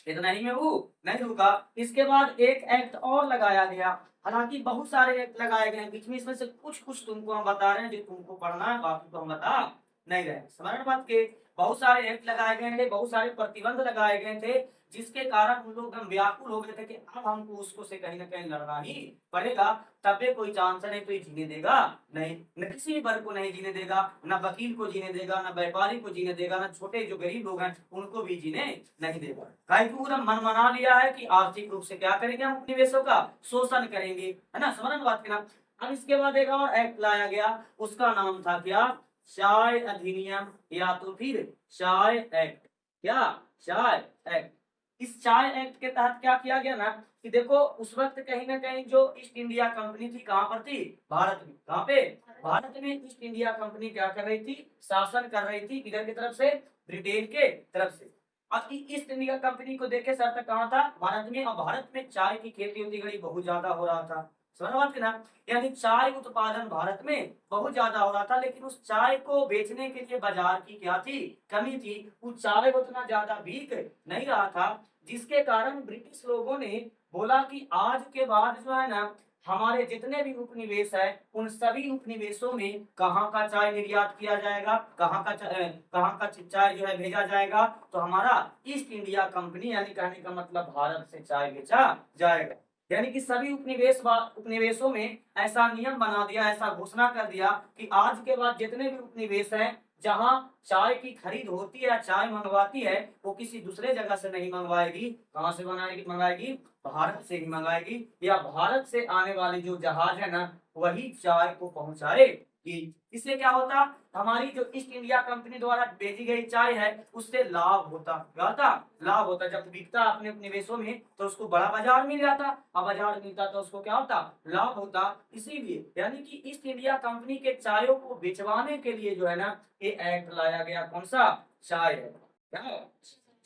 इतना ही में वो नहीं रुका, इसके बाद एक एक्ट और लगाया गया। हालांकि बहुत सारे एक्ट लगाए गए बीच में, इसमें से कुछ कुछ तुमको हम बता रहे हैं जो तुमको पढ़ना है, बाकी तो हम बता नहीं रहे। समझ रहे बात के, बहुत सारे एक्ट लगाए गए थे, बहुत सारे प्रतिबंध लगाए गए थे, जिसके कारण उन लोग एकदम व्याकुल हो गए थे कि अब हमको उसको से कहीं ना कहीं लड़ना ही पड़ेगा, तबे कोई चांस है, नहीं तो ये जीने देगा नहीं, न किसी भी वर्ग को नहीं जीने देगा, न वकील को जीने देगा, न व्यापारी को जीने देगा, न छोटे जो गरीब लोग हैं उनको भी जीने नहीं देगा। भाई पूरा मन मना लिया है कि आर्थिक रूप से क्या करेंगे, हम निवेशों का शोषण करेंगे, है ना, समझ बात के ना। अब इसके बाद एक और एक्ट लाया गया, उसका नाम था क्या, चाय अधिनियम, या तो फिर चाय एक्ट। क्या, चाय एक्ट। इस चाय एक्ट के तहत क्या किया गया ना, कि देखो उस वक्त कहीं ना कहीं जो ईस्ट इंडिया कंपनी थी कहां पर थी, भारत में। कहां पे, भारत में ईस्ट इंडिया कंपनी क्या कर रही थी, शासन कर रही थी, किधर की तरफ से, ब्रिटेन के तरफ से। अब ईस्ट इंडिया कंपनी को देखे सर तक कहाँ था, भारत में। और भारत में चाय की खेती होती गई, बहुत ज्यादा हो रहा था, समझ बात की ना। यानी चाय उत्पादन भारत में बहुत ज्यादा हो रहा था, लेकिन उस चाय को बेचने के लिए बाजार की क्या थी, कमी थी। उस चाय उतना ज्यादा बिक नहीं रहा था, जिसके कारण ब्रिटिश लोगों ने बोला कि आज के बाद जो है ना, हमारे जितने भी उपनिवेश है, उन सभी उपनिवेशों में कहाँ का चाय निर्यात किया जाएगा, कहाँ का चाय जो है भेजा जाएगा, तो हमारा ईस्ट इंडिया कंपनी, यानी कहने का मतलब भारत से चाय बेचा जाएगा। यानी कि सभी उपनिवेशों में ऐसा नियम बना दिया, ऐसा घोषणा कर दिया कि आज के बाद जितने भी उपनिवेश हैं, जहां चाय की खरीद होती है, चाय मंगवाती है, वो किसी दूसरे जगह से नहीं मंगवाएगी, कहां से बनाएगी, मंगाएगी, भारत से ही मंगाएगी। या भारत से आने वाले जो जहाज है ना, वही चाय को पहुंचाएगी। इससे क्या होता, हमारी जो ईस्ट इंडिया कंपनी द्वारा भेजी गई चाय है, उससे लाभ होता, क्या होता, लाभ होता। जब बिकता अपने निवेशों में तो उसको बड़ा बाजार मिल जाता, अब बाजार मिलता तो उसको क्या होता, लाभ होता। इसीलिए यानी कि ईस्ट इंडिया कंपनी के चायों को बेचवाने के लिए जो है ना, ये एक्ट लाया गया। कौन सा, चाय एक्ट। क्या,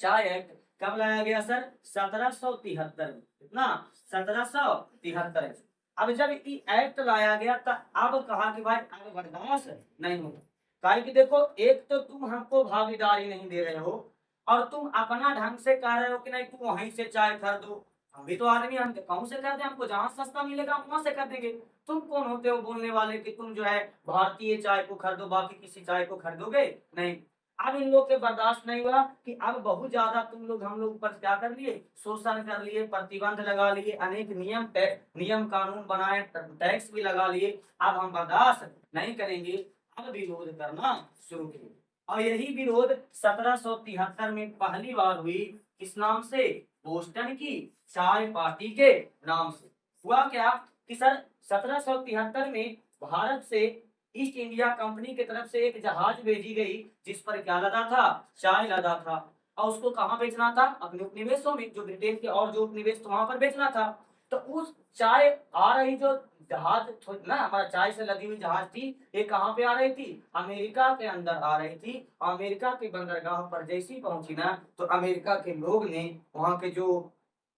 चाय एक्ट कब लाया गया सर, 1773 में। कितना, 1773। अब जब ये एक्ट लाया गया तो अब कहा कि भाई अब बर्दाश्त नहीं होगा। काहे कि देखो, एक तो तुम हमको भागीदारी नहीं दे रहे हो, और तुम अपना ढंग से कह रहे हो कि नहीं तुम वहीं से चाय खरीदो। हम भी तो आदमी, हम कहूँ से कर दे, हमको जहां सस्ता मिलेगा हम वहां से कर देंगे। तुम कौन होते हो बोलने वाले कि तुम जो है भारतीय चाय को खरीदो, बाकी किसी चाय को खरीदोगे नहीं। अब इन लोग के बर्दाश्त नहीं हुआ कि अब बहुत ज्यादा तुम लोग हम लोग पर क्या कर लिए, शोषण कर लिए, प्रतिबंध लगा लिए, अनेक नियम कानून बनाए, टैक्स भी लगा लिए। अब हम बर्दाश्त नहीं करेंगे, अब विरोध करना शुरू किए। और यही विरोध 1773 में पहली बार हुई, किस नाम से, बोस्टन की चाय पार्टी के नाम से। हुआ क्या कि सर 1773 में भारत से ईस्ट इंडिया कंपनी की तरफ से एक जहाज भेजी गई, जिस पर क्या लदा था, चाय लदा था। और उसको कहाँ बेचना था, अपने उपनिवेशों में, जो ब्रिटेन के और जो उपनिवेश थे वहां पर बेचना था। तो उस चाय आ रही जो जहाज ना, हमारा चाय से लदी हुई जहाज थी, ये कहाँ पे आ रही थी, अमेरिका के अंदर आ रही थी। अमेरिका के बंदरगाह पर जैसी पहुंची ना, तो अमेरिका के लोग ने, वहां के जो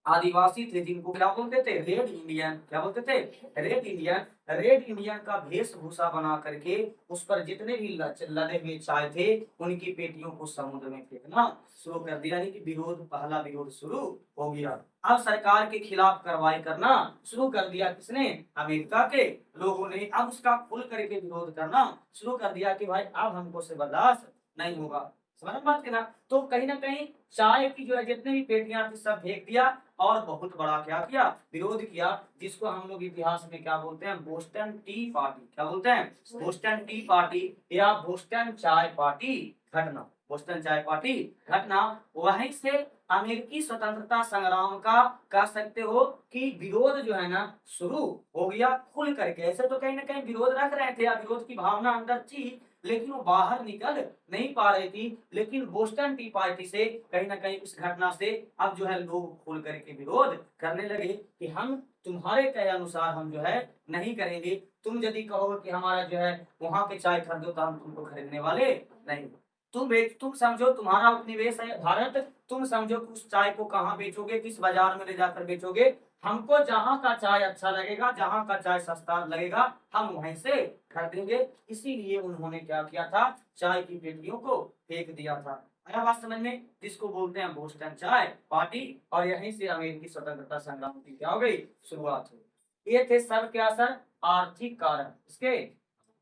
आदिवासी थे, जिनको क्या बोलते थे, रेड इंडियन, क्या बोलते थे, रेड इंडियन। रेड इंडियन का वेशभूषा बना करके उस पर जितने भी लदे हुए चाय थे, उनकी पेटियों को समुद्र में फेंकना शुरू कर दिया। यानी कि विरोध, पहला विरोध शुरू हो गया। अब सरकार के खिलाफ कार्रवाई करना शुरू कर दिया, किसने, अमेरिका के लोगों ने। अब उसका खुल करके विरोध करना शुरू कर दिया कि भाई अब हमको से बर्दाश्त नहीं होगा। समझ बात के ना। तो कहीं ना कहीं चाय की जो है जितने भी पेटियां थी सब फेंक दिया, और बहुत बड़ा क्या किया, विरोध किया, जिसको हम लोग इतिहास में क्या बोलते हैं, बोस्टन टी पार्टी। क्या बोलते हैं, बोस्टन टी पार्टी या बोस्टन चाय पार्टी घटना। बोस्टन चाय पार्टी घटना, वहीं से अमेरिकी स्वतंत्रता संग्राम का कह सकते हो कि विरोध जो है ना शुरू हो गया खुल करके। ऐसे तो कहीं ना कहीं विरोध रख रहे थे या विरोध की भावना अंदर थी, लेकिन वो बाहर निकल नहीं पा रही थी। लेकिन बोस्टन टी पार्टी से कहीं ना कहीं उस घटना से अब जो है लोग खुल करके विरोध करने लगे कि हम तुम्हारे कहे अनुसार हम जो है नहीं करेंगे। तुम यदि कहो कि हमारा जो है वहां के चाय खरीदो तो हम तुमको खरीदने वाले नहीं। तुम समझो तुम्हारा उपनिवेश है भारत, तुम समझो कि उस चाय को कहाँ बेचोगे, किस बाजार में ले जाकर बेचोगे। हमको जहाँ का चाय अच्छा लगेगा, जहाँ का चाय सस्ता लगेगा, हम वहीं से खरीदेंगे। इसीलिए उन्होंने क्या किया था, चाय की पेटियों को फेंक दिया था। आया बात समझ में, जिसको बोलते हैं बोस्टन चाय पार्टी। और यहीं से अमेरिकी स्वतंत्रता संग्राम की क्या हो गई, शुरुआत हुई। ये थे सब क्या सर, आर्थिक कारण। इसके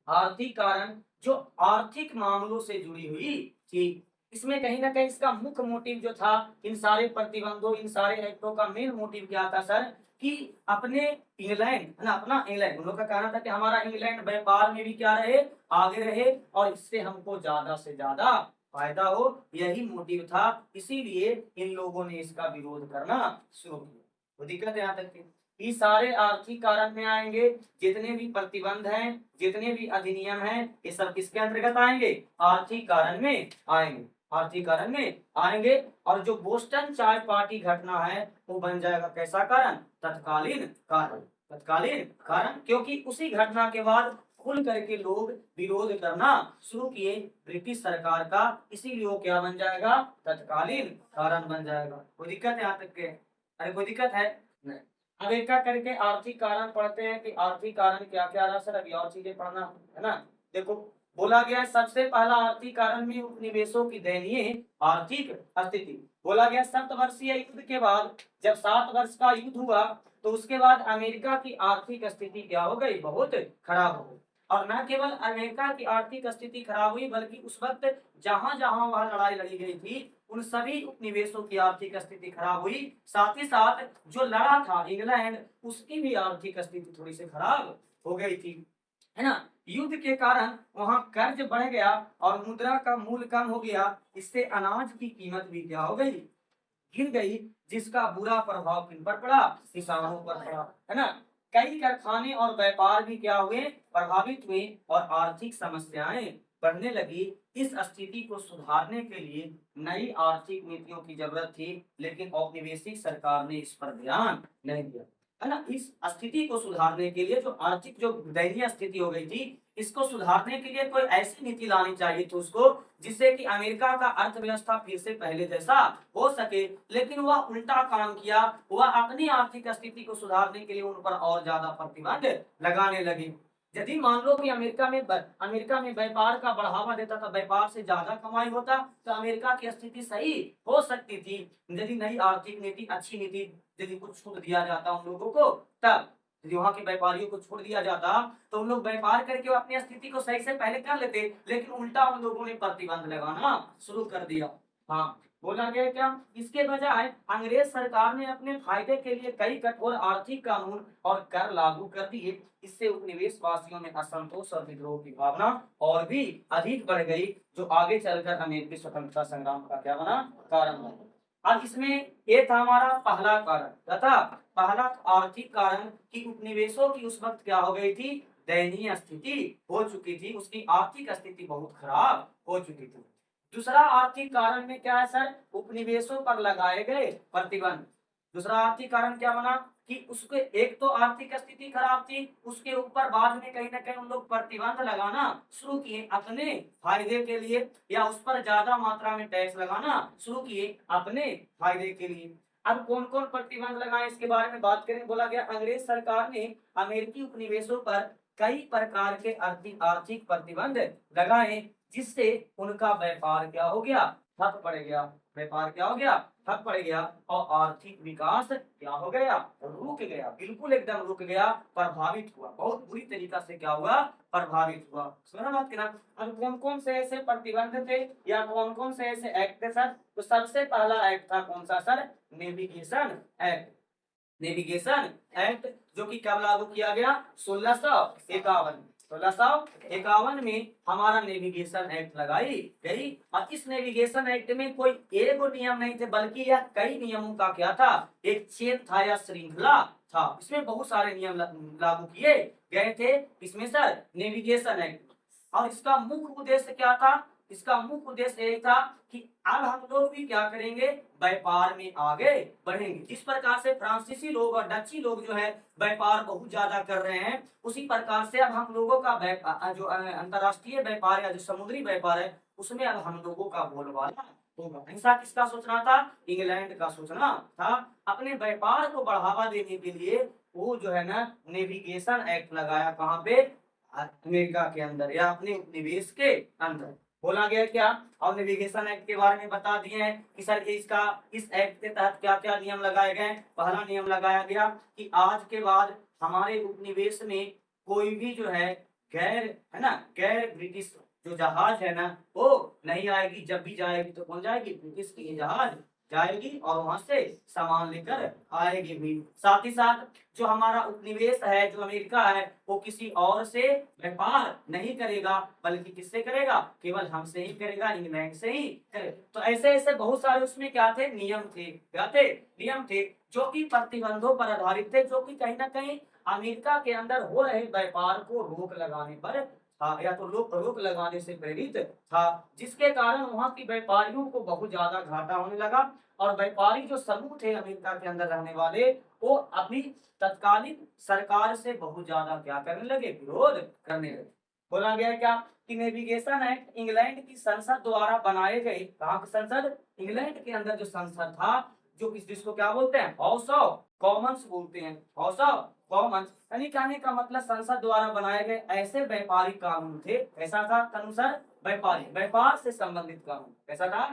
आर्थिक कारण जो आर्थिक मामलों से जुड़ी हुई थी। इसमें कहीं ना कहीं इसका मुख्य मोटिव जो था, इन सारे प्रतिबंधों, इन सारे एक्टों का मेन मोटिव क्या था सर, कि अपने इंग्लैंड है ना, अपना इंग्लैंड, उन लोग का कहना था कि हमारा इंग्लैंड व्यापार में भी क्या रहे, आगे रहे, और इससे हमको ज्यादा से ज्यादा फायदा हो, यही मोटिव था। इसीलिए इन लोगों ने इसका विरोध करना शुरू किया। तो दिक्कत यहाँ तक थी। ये सारे आर्थिक कारण में आएंगे, जितने भी प्रतिबंध हैं, जितने भी अधिनियम हैं, ये सब किसके अंतर्गत आएंगे, आर्थिक कारण में आएंगे, आर्थिक कारण में आएंगे। और जो बोस्टन चाय पार्टी घटना है वो बन जाएगा कैसा कारण, तत्कालीन कारण, तत्कालीन कारण। क्योंकि उसी घटना के बाद खुल करके लोग विरोध करना शुरू किए ब्रिटिश सरकार का, इसीलिए वो क्या बन जाएगा, तत्कालीन कारण बन जाएगा। कोई दिक्कत है यहाँ तक के, अरे कोई दिक्कत है नहीं। अब एक एक करके आर्थिक कारण पढ़ते हैं कि आर्थिक कारण क्या क्या रहा सर, अभी और चीजें पढ़ना है ना। देखो बोला गया है सबसे पहला आर्थिक कारण में उपनिवेशों की दयनीय आर्थिक स्थिति। बोला गया 7 वर्षीय युद्ध के बाद, जब 7 वर्ष का युद्ध हुआ, तो उसके बाद अमेरिका की आर्थिक स्थिति क्या हो गई, बहुत खराब हो गई। और न केवल अमेरिका की आर्थिक स्थिति खराब हुई, बल्कि उस वक्त जहां जहां वह लड़ाई लड़ी गई थी, उन सभी उपनिवेशों की आर्थिक स्थिति खराब हुई। साथ ही साथ जो लड़ा था इंग्लैंड, उसकी भी आर्थिक स्थिति थोड़ी सी खराब हो गई थी, है ना। युद्ध के कारण वहां कर्ज बढ़ गया और मुद्रा का मूल्य कम हो गया। इससे अनाज की कीमत भी क्या हो गई, गिर गई, जिसका बुरा प्रभाव किन पर पड़ा, किसानों पर पड़ा, है ना। कई कारखाने और व्यापार भी क्या हुए, प्रभावित हुए, और आर्थिक समस्याएं बढ़ने लगी। इस स्थिति को सुधारने के लिए नई आर्थिक नीतियों की जरूरत थी, लेकिन औपनिवेशिक सरकार ने इस पर ध्यान नहीं दिया, है ना। इस स्थिति को सुधारने के लिए, जो आर्थिक जो दयनीय स्थिति हो गई थी, इसको सुधारने के लिए कोई ऐसी नीति लानी चाहिए थी उसको, जिससे कि अमेरिका का अर्थव्यवस्था फिर से पहले जैसा हो सके। लेकिन वह उल्टा काम किया, वह अपनी आर्थिक स्थिति को सुधारने के लिए उन पर और ज्यादा प्रतिबंध लगाने लगी। यदि मान लो कि अमेरिका में व्यापार का बढ़ावा देता था, व्यापार से ज्यादा कमाई होता, तो अमेरिका की स्थिति सही हो सकती थी। यदि नई आर्थिक नीति, अच्छी नीति, यदि कुछ छूट दिया जाता उन लोगों को, तब यदि वहां के व्यापारियों को छोड़ दिया जाता, तो उन लोग व्यापार करके वो अपनी स्थिति को सही से पहले कर लेते। लेकिन उल्टा उन लोगों ने प्रतिबंध लगाना शुरू कर दिया। हाँ, बोला गया क्या, इसके बजाय अंग्रेज सरकार ने अपने फायदे के लिए कई कठोर आर्थिक कानून और कर लागू कर दिए। इससे उपनिवेश वासियों में असंतोष और विद्रोह की भावना और भी अधिक बढ़ गई, जो आगे चलकर अमेरिकी स्वतंत्रता संग्राम का क्या बना, कारण बना। अब इसमें ये था हमारा पहला कारण, तथा पहला आर्थिक कारण कि उपनिवेशों की उस वक्त क्या हो गई थी, दयनीय स्थिति हो चुकी थी, उसकी आर्थिक स्थिति बहुत खराब हो चुकी थी। दूसरा आर्थिक कारण में क्या है सर, उपनिवेशों पर लगाए गए प्रतिबंध। दूसरा आर्थिक कारण क्या बना कि उसके, एक तो आर्थिक स्थिति खराब थी, उसके ऊपर बाद में कहीं ना कहीं उन लोग प्रतिबंध लगाना शुरू किए अपने फायदे के लिए, या उस पर ज्यादा मात्रा में टैक्स लगाना शुरू किए अपने फायदे के लिए। अब कौन कौन प्रतिबंध लगाए इसके बारे में बात करें। बोला गया अंग्रेज सरकार ने अमेरिकी उपनिवेशों पर कई प्रकार के आर्थिक आर्थिक प्रतिबंध लगाए, जिससे उनका व्यापार क्या हो गया, ठप पड़ गया। व्यापार क्या हो गया, ठप पड़ गया, और आर्थिक विकास क्या हो गया, रुक गया, बिल्कुल एकदम रुक गया, प्रभावित हुआ, बहुत बुरी तरीका से क्या हुआ, प्रभावित हुआ। समझ बात की ना। अब कौन कौन से ऐसे प्रतिबंध थे या कौन कौन से ऐसे एक्ट थे सर, तो सबसे पहला एक्ट था कौन सा sir, navigation act. Navigation act, जो कि कब लागू किया गया, 1651। 1651 में हमारा नेविगेशन एक्ट लगाई गई। और इस नेविगेशन एक्ट में कोई एक नियम नहीं थे, बल्कि यह कई नियमों का क्या था, एक चेन था या श्रृंखला था। इसमें बहुत सारे नियम लागू किए गए थे इसमें सर नेविगेशन एक्ट। और इसका मुख्य उद्देश्य क्या था, इसका मुख्य उद्देश्य यही था कि अब हम लोग भी क्या करेंगे, व्यापार में आगे बढ़ेंगे। जिस प्रकार से फ्रांसीसी लोग और डच्ची लोग जो है व्यापार बहुत ज्यादा कर रहे हैं, उसी प्रकार से अब हम लोगों का जो अंतरराष्ट्रीय व्यापार या जो समुद्री व्यापार है, उसमें अब हम लोगों का बोलबाला होगा। ऐसा किसका सोचना था, इंग्लैंड का सोचना था। अपने व्यापार को बढ़ावा देने के लिए वो जो है ना नेविगेशन एक्ट लगाया, कहाँ पे, अमेरिका के अंदर या अपने उपनिवेश के अंदर। बोला गया क्या, और नेविगेशन एक्ट के बारे में बता दिए हैं कि सर इसका इस एक्ट के तहत क्या क्या नियम लगाए गए। पहला नियम लगाया गया कि आज के बाद हमारे उपनिवेश में कोई भी जो है गैर है ना गैर ब्रिटिश जो जहाज है ना वो नहीं आएगी। जब भी जाएगी तो कौन जाएगी, ब्रिटिश की जहाज जाएगी और वहां से सामान लेकर आएगी भी। साथ ही साथ जो हमारा उपनिवेश है जो अमेरिका है, वो किसी और से व्यापार नहीं करेगा, बल्कि किससे करेगा, केवल हमसे ही करेगा, इंग्लैंड से ही करेगा। तो ऐसे ऐसे बहुत सारे उसमें क्या थे, नियम थे। क्या थे, नियम थे जो कि प्रतिबंधों पर आधारित थे, जो कि कहीं ना कहीं अमेरिका के अंदर हो रहे व्यापार को रोक लगाने पर था, या तो रोक लगाने से प्रेरित था, जिसके कारण वहां की व्यापारियों को बहुत ज्यादा घाटा होने लगा। और व्यापारी जो समूह थे अमेरिका के अंदर रहने वाले, वो अपनी तत्कालीन सरकार से बहुत ज्यादा क्या करने लगे, विरोध करने लगे। बोला गया क्या कि नेविगेशन एक्ट इंग्लैंड की संसद द्वारा बनाए गए। कहाँ की संसद, इंग्लैंड के अंदर जो संसद था, जो जिसको क्या बोलते हैं, हाउस ऑफ कॉमन्स बोलते हैं, हाउस ऑफ कॉमन्स। यानी कहने का मतलब संसद द्वारा बनाए गए ऐसे व्यापारिक कानून थे। कैसा था कानून सर, व्यापार से संबंधित कानून। कैसा था,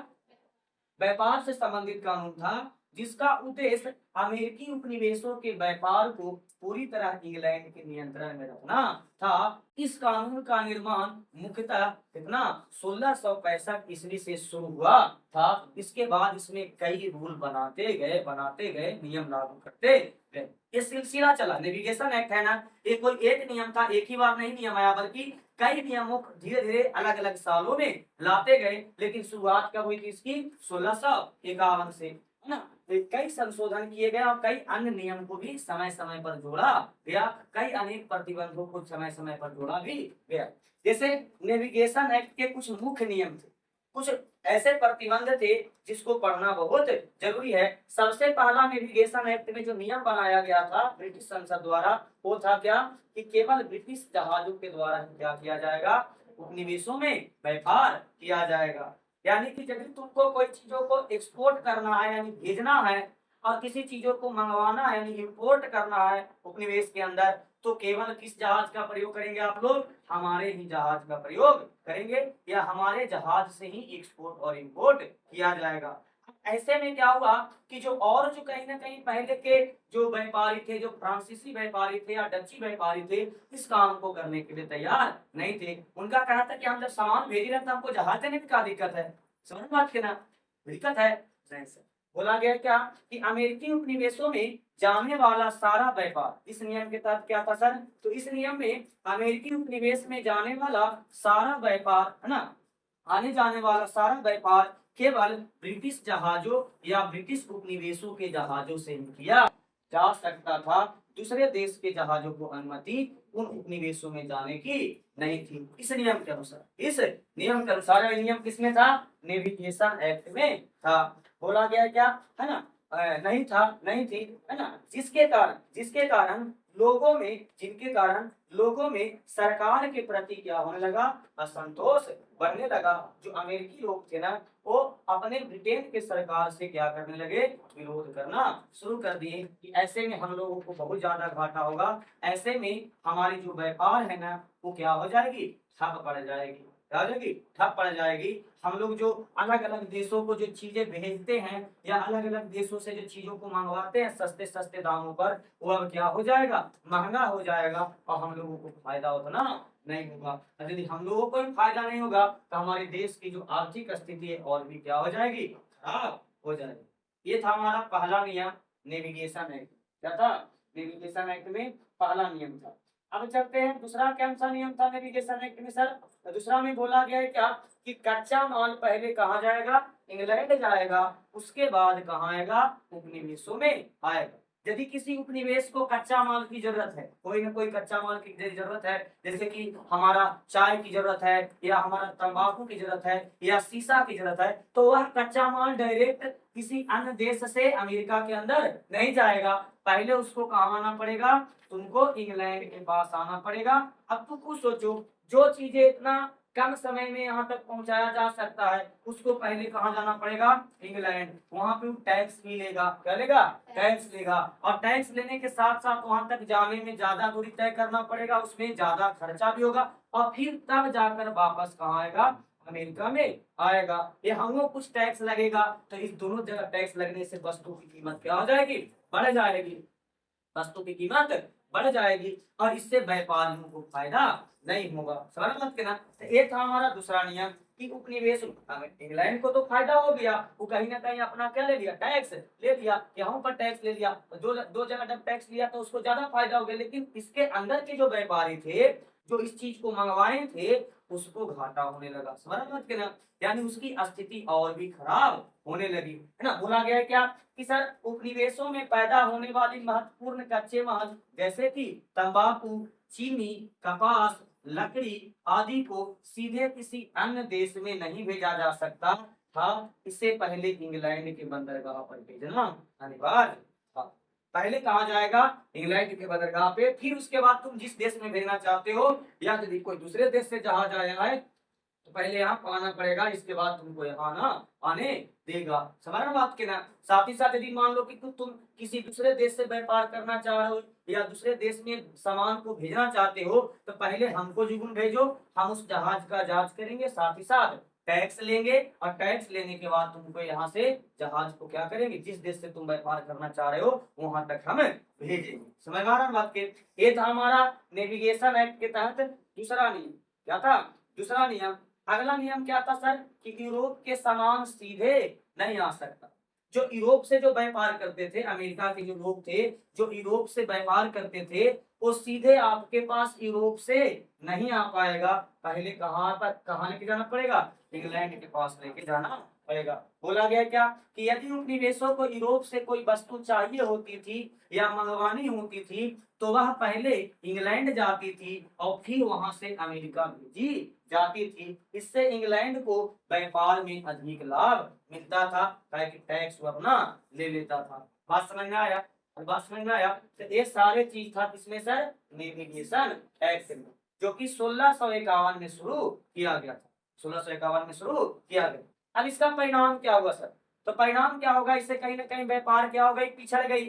व्यापार से संबंधित कानून था, जिसका उद्देश्य अमेरिकी उपनिवेशों के व्यापार को पूरी तरह इंग्लैंड के नियंत्रण में रखना था। इस कानून का निर्माण मुख्यतः कितना 1665 ईस्वी से शुरू हुआ था। इसके बाद इसमें कई रूल बनाते गए, नियम लागू करते गए। ये सिलसिला चला। नेविगेशन एक्ट है ना, ये कोई एक नियम था, एक ही बार नहीं नियम आया, बल्कि कई नियमों को धीरे धीरे अलग अलग सालों में लाते गए। लेकिन शुरुआत कब हुई थी इसकी, 1651 से, है ना। कई संशोधन किए गए और कई अन्य नियम को भी समय समय पर जोड़ा गया, कई अनेक प्रतिबंधों को समय समय पर जोड़ा भी गया। जैसे नेविगेशन एक्ट के कुछ मुख्य नियम थे, कुछ ऐसे प्रतिबंध थे जिसको पढ़ना बहुत जरूरी है। सबसे पहला नेविगेशन एक्ट में जो नियम बनाया गया था ब्रिटिश संसद द्वारा, वो था क्या कि केवल ब्रिटिश जहाजों के द्वारा ही क्या किया जाएगा, उपनिवेशों में व्यापार किया जाएगा। यानी कि यदि तुमको कोई चीजों को एक्सपोर्ट करना है यानी भेजना है, और किसी चीजों को मंगवाना है यानी इंपोर्ट करना है उपनिवेश के अंदर, तो केवल किस जहाज का प्रयोग करेंगे आप लोग, हमारे ही जहाज का प्रयोग करेंगे, या हमारे जहाज से ही एक्सपोर्ट और इंपोर्ट किया जाएगा। ऐसे में क्या हुआ कि जो कहीं ना कहीं पहले के जो व्यापारी थे, जो फ्रांसीसी व्यापारी थे या डच्ची व्यापारी थे, इस काम को करने के लिए तैयार नहीं थे। उनका कहना था कि हम जब सामान भेज रहे हैं तो हमको जहाज देने में क्या दिक्कत है, समझ बात के ना, दिक्कत है नहीं सर। बोला गया क्या कि अमेरिकी उपनिवेशों में जाने वाला सारा व्यापार, इस नियम के तहत क्या था सर, तो इस नियम में अमेरिकी उपनिवेश में जाने वाला सारा व्यापार, है ना, आने जाने वाला सारा व्यापार केवल ब्रिटिश जहाजों या ब्रिटिश उपनिवेशों के जहाजों से ही किया जा सकता था। दूसरे देश के जहाजों को अनुमति उन उपनिवेशों में जाने की नहीं थी, इस नियम के अनुसार। इस नियम के अनुसार, नियम किसमें था, नेविगेशन एक्ट में था। बोला गया क्या, है ना, नहीं थी, है ना, जिसके कारण लोगों में सरकार के प्रति क्या होने लगा, असंतोष बढ़ने लगा। जो अमेरिकी लोग थे ना, वो अपने ब्रिटेन के सरकार से क्या करने लगे, विरोध करना शुरू कर दिए कि ऐसे में हम लोगों को बहुत ज्यादा घाटा होगा, ऐसे में हमारी जो व्यापार है ना वो क्या हो जाएगी, ठप पड़ जाएगी। क्या हो जाएगी, ठप पड़ जाएगी। हम लोग जो अलग अलग देशों को जो चीजें भेजते हैं या अलग अलग देशों से जो चीजों को मंगवाते हैं सस्ते सस्ते दामों पर, वो अब क्या हो जाएगा, महंगा हो जाएगा, और हम लोगों को फायदा उतना नहीं होगा। यदि हम लोगों को भी फायदा नहीं होगा तो हमारे देश की जो आर्थिक स्थिति है और भी क्या हो जाएगी, खराब हो जाएगी। ये था हमारा पहला नियम नेविगेशन एक्ट। क्या था, नेविगेशन एक्ट में पहला नियम था। अब चलते हैं, दूसरा कौन सा नियम था नेविगेशन एक्ट में सर? तो दूसरा में बोला गया है क्या कि कच्चा माल पहले कहाँ जाएगा? इंग्लैंड जाएगा, उसके बाद कहाँ आएगा? उपनिवेशों में आएगा। यदि किसी उपनिवेश को कच्चा माल की जरूरत है, कोई ना कोई कच्चा माल की जरूरत है, जैसे कि हमारा चाय की जरूरत है, या हमारा तंबाकू की जरूरत है, या शीशा की जरूरत है, तो वह कच्चा माल डायरेक्ट किसी अन्य देश से अमेरिका के अंदर नहीं जाएगा, पहले उसको कहाँ आना पड़ेगा? तुमको इंग्लैंड के पास आना पड़ेगा। अब तुम खुद सोचो, जो चीजें इतना कम समय में यहाँ तक पहुंचाया जा सकता है, उसको पहले कहाँ जाना पड़ेगा? इंग्लैंड। वहां पे टैक्स भी लेगा, क्या लेगा? टैक्स लेगा, और टैक्स लेने के साथ साथ वहां तक जाने में ज्यादा दूरी तय करना पड़ेगा, उसमें ज्यादा खर्चा भी होगा, और फिर तब जाकर वापस कहाँ आएगा? अमेरिका में आएगा। ये हम कुछ टैक्स लगेगा, तो इस दोनों जगह टैक्स लगने से वस्तु की कीमत क्या हो जाएगी? बढ़ जाएगी, वस्तु की कीमत बढ़ जाएगी, और इससे व्यापारियों को फायदा नहीं होगा। समझ मत के ना? तो ये था हमारा दूसरा नियम कि उपनिवेश, इंग्लैंड को तो फायदा हो गया, वो कहीं ना कहीं अपना क्या ले लिया? टैक्स ले लिया, यहाँ पर टैक्स ले लिया, दो जगह जब टैक्स लिया तो उसको ज्यादा फायदा हो गया, लेकिन इसके अंदर के जो व्यापारी थे, जो इस चीज को मंगवाए थे, उसको घाटा होने लगा। समझ मत के ना? यानी उसकी स्थिति और भी खराब होने लगी, है ना? बोला गया है क्या कि सर उपनिवेशों में पैदा होने वाली महत्वपूर्ण कच्चे माल जैसे कि तंबाकू, चीनी, कपास, लकड़ी आदि को सीधे किसी अन्य देश में नहीं भेजा जा सकता था, इससे पहले इंग्लैंड के बंदरगाह पर भेजना अनिवार्य था। पहले कहा जाएगा? इंग्लैंड के बंदरगाह पे, फिर उसके बाद तुम जिस देश में भेजना चाहते हो, या यदि कोई दूसरे देश से जहाज आया है तो पहले यहाँ आना पड़ेगा, इसके बाद तुमको यहाँ ना आने देगा। समझ रहे हो बात के ना? साथ ही साथ यदि मान लो कि तुम किसी दूसरे देश से व्यापार करना चाह रहे हो, या दूसरे देश में सामान को भेजना चाहते हो, तो पहले हमको जुगुन भेजो, हम उस जहाज का जांच करेंगे, साथ ही साथ टैक्स लेंगे, और टैक्स लेने के बाद तुमको यहाँ से जहाज को क्या करेंगे? जिस देश से तुम व्यापार करना चाह रहे हो वहां तक हम भेजेंगे। समझ आ रहा है बात के? ये था हमारा नेविगेशन एक्ट के तहत दूसरा नियम। क्या था दूसरा नियम? अगला नियम क्या था सर? कि यूरोप के सामान सीधे नहीं आ सकता। जो यूरोप से जो व्यापार करते थे, अमेरिका के जो लोग थे जो यूरोप से व्यापार करते थे, वो सीधे आपके पास यूरोप से नहीं आ पाएगा, पहले कहाँ लेके जाना पड़ेगा? इंग्लैंड के पास लेके जाना पड़ेगा। बोला गया क्या कि यदि उपनिवेशों को यूरोप से कोई वस्तु चाहिए होती थी या मंगवानी होती थी, तो वह पहले इंग्लैंड जाती थी और फिर वहां से अमेरिका भेजी जाती थी। इससे इंग्लैंड को व्यापार में अधिक लाभ मिलता था, ताकि टैक्स वो अपना ले लेता था। बात समझ में आया? बात समझ में आया? तो ये सारे चीज था किसमें सर? नेविगेशन एक्ट में, जो कि 1651 में शुरू किया गया था। 1651 में शुरू किया गया। अब इसका परिणाम क्या हुआ सर? तो परिणाम क्या होगा? इससे कहीं ना कहीं व्यापार क्या हो गई? पिछड़ गई।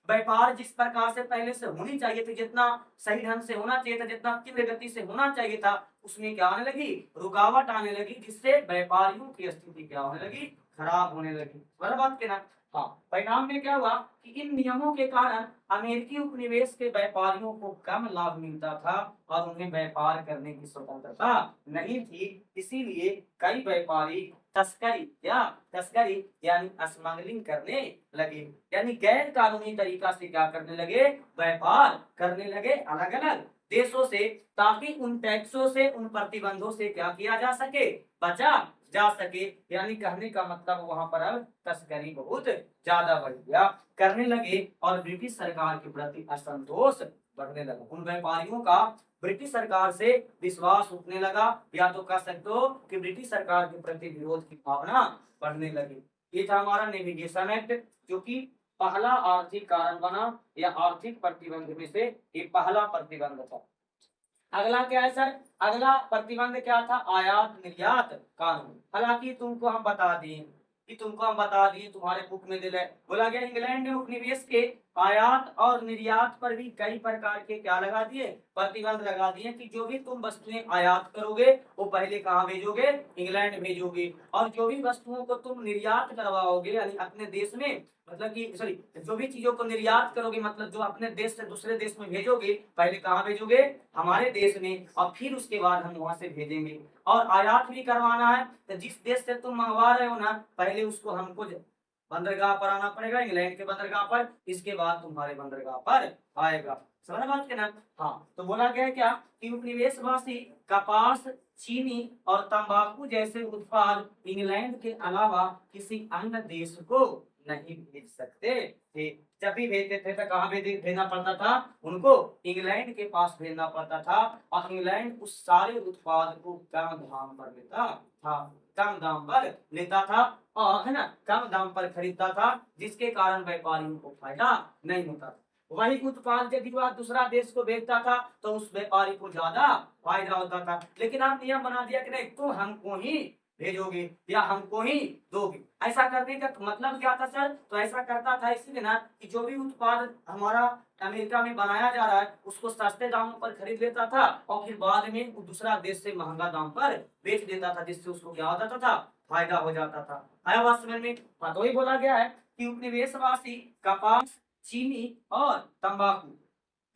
व्यापार जिस प्रकार से पहले से होनी चाहिए थी, जितना सही ढंग से होना चाहिए था, जितना तीव्र गति से होना चाहिए था, उसमें क्या आने लगी? रुकावट आने लगी, जिससे व्यापारियों की स्थिति क्या होने लगी? खराब होने लगी। बराबर बात के ना? हाँ, परिणाम में क्या हुआ कि इन नियमों के कारण अमेरिकी उपनिवेश के व्यापारियों को कम लाभ मिलता था, और उन्हें व्यापार करने की स्वतंत्रता नहीं थी। इसीलिए कई व्यापारी तस्करी यानी स्मगलिंग करने लगे, यानी गैर कानूनी तरीका से क्या करने लगे? व्यापार करने लगे अलग अलग देशों से, ताकि उन टैक्सों से, उन प्रतिबंधों से क्या किया जा सके? बचा जा सके। यानी कहने का मतलब वहां पर अब तस्करी बहुत ज्यादा बढ़ गया, करने लगे, और ब्रिटिश सरकार के प्रति असंतोष बढ़ने लगा। उन व्यापारियों का ब्रिटिश सरकार से विश्वास उठने लगा, या तो कह सकते हो कि ब्रिटिश सरकार के प्रति विरोध की भावना बढ़ने लगी। ये था हमारा नेविगेशन एक्ट, जो कि पहला आर्थिक कारण बना, या आर्थिक प्रतिबंध में से एक पहला प्रतिबंध था। अगला क्या है सर? अगला प्रतिबंध क्या था? आयात निर्यात कानून। हालांकि तुमको हम बता दिए तुम्हारे बुक में दिले। बोला गया इंग्लैंड ने उपनिवेश के आयात और निर्यात पर भी कई प्रकार के क्या लगा दिए? प्रतिबंध लगा दिए, कि जो भी तुम वस्तुएं आयात करोगे वो पहले कहाँ भेजोगे? इंग्लैंड भेजोगे, और जो भी वस्तुओं को तुम निर्यात करवाओगे, यानी अपने देश में, मतलब कि सॉरी, जो भी चीजों को निर्यात करोगे, मतलब जो अपने देश से दूसरे देश में भेजोगे, पहले कहाँ भेजोगे? हमारे देश में, और फिर उसके बाद हम वहां से भेजेंगे। और आयात भी करवाना है, तो जिस देश से तुम मंगवा रहे हो ना, पहले उसको हमको बंदरगाह पर आना पड़ेगा, इंग्लैंड के बंदरगाह पर, इसके बाद तुम्हारे बंदरगाह पर आएगा। समझ बात के ना। हाँ, तो बोला गया है क्या कि उपनिवेशवासी कपास, चीनी और तंबाकू जैसे उत्पाद इंग्लैंड के अलावा किसी अन्य देश को नहीं भेज सकते थे। जब भी भेजते थे तो कहाँ भेजना पड़ता था उनको, इंग्लैंड के पास भेजना पड़ता था, और इंग्लैंड उस सारे उत्पाद को कम दाम पर लेता था, कम दाम पर लेता था, और है ना कम दाम पर खरीदता था, जिसके कारण व्यापारियों को फायदा नहीं होता था। वही उत्पाद यदि वह दूसरा देश को बेचता था तो उस व्यापारी को ज्यादा फायदा होता था। लेकिन आप नियम बना दिया कि नहीं, तुम हमको ही भेजोगे या हमको ही दोगे। ऐसा करने का मतलब क्या था सर, तो ऐसा करता था इसीलिए ना कि जो भी उत्पाद हमारा अमेरिका में बनाया जा रहा है उसको सस्ते दामों पर खरीद लेता था, और फिर बाद में वो दूसरा देश से महंगा दाम पर बेच देता था, जिससे उसको क्या होता था, फायदा हो जाता था। आया बात समझ में। हाँ, तो वही बोला गया है कि उपनिवेशवासी कपास, चीनी और तंबाकू,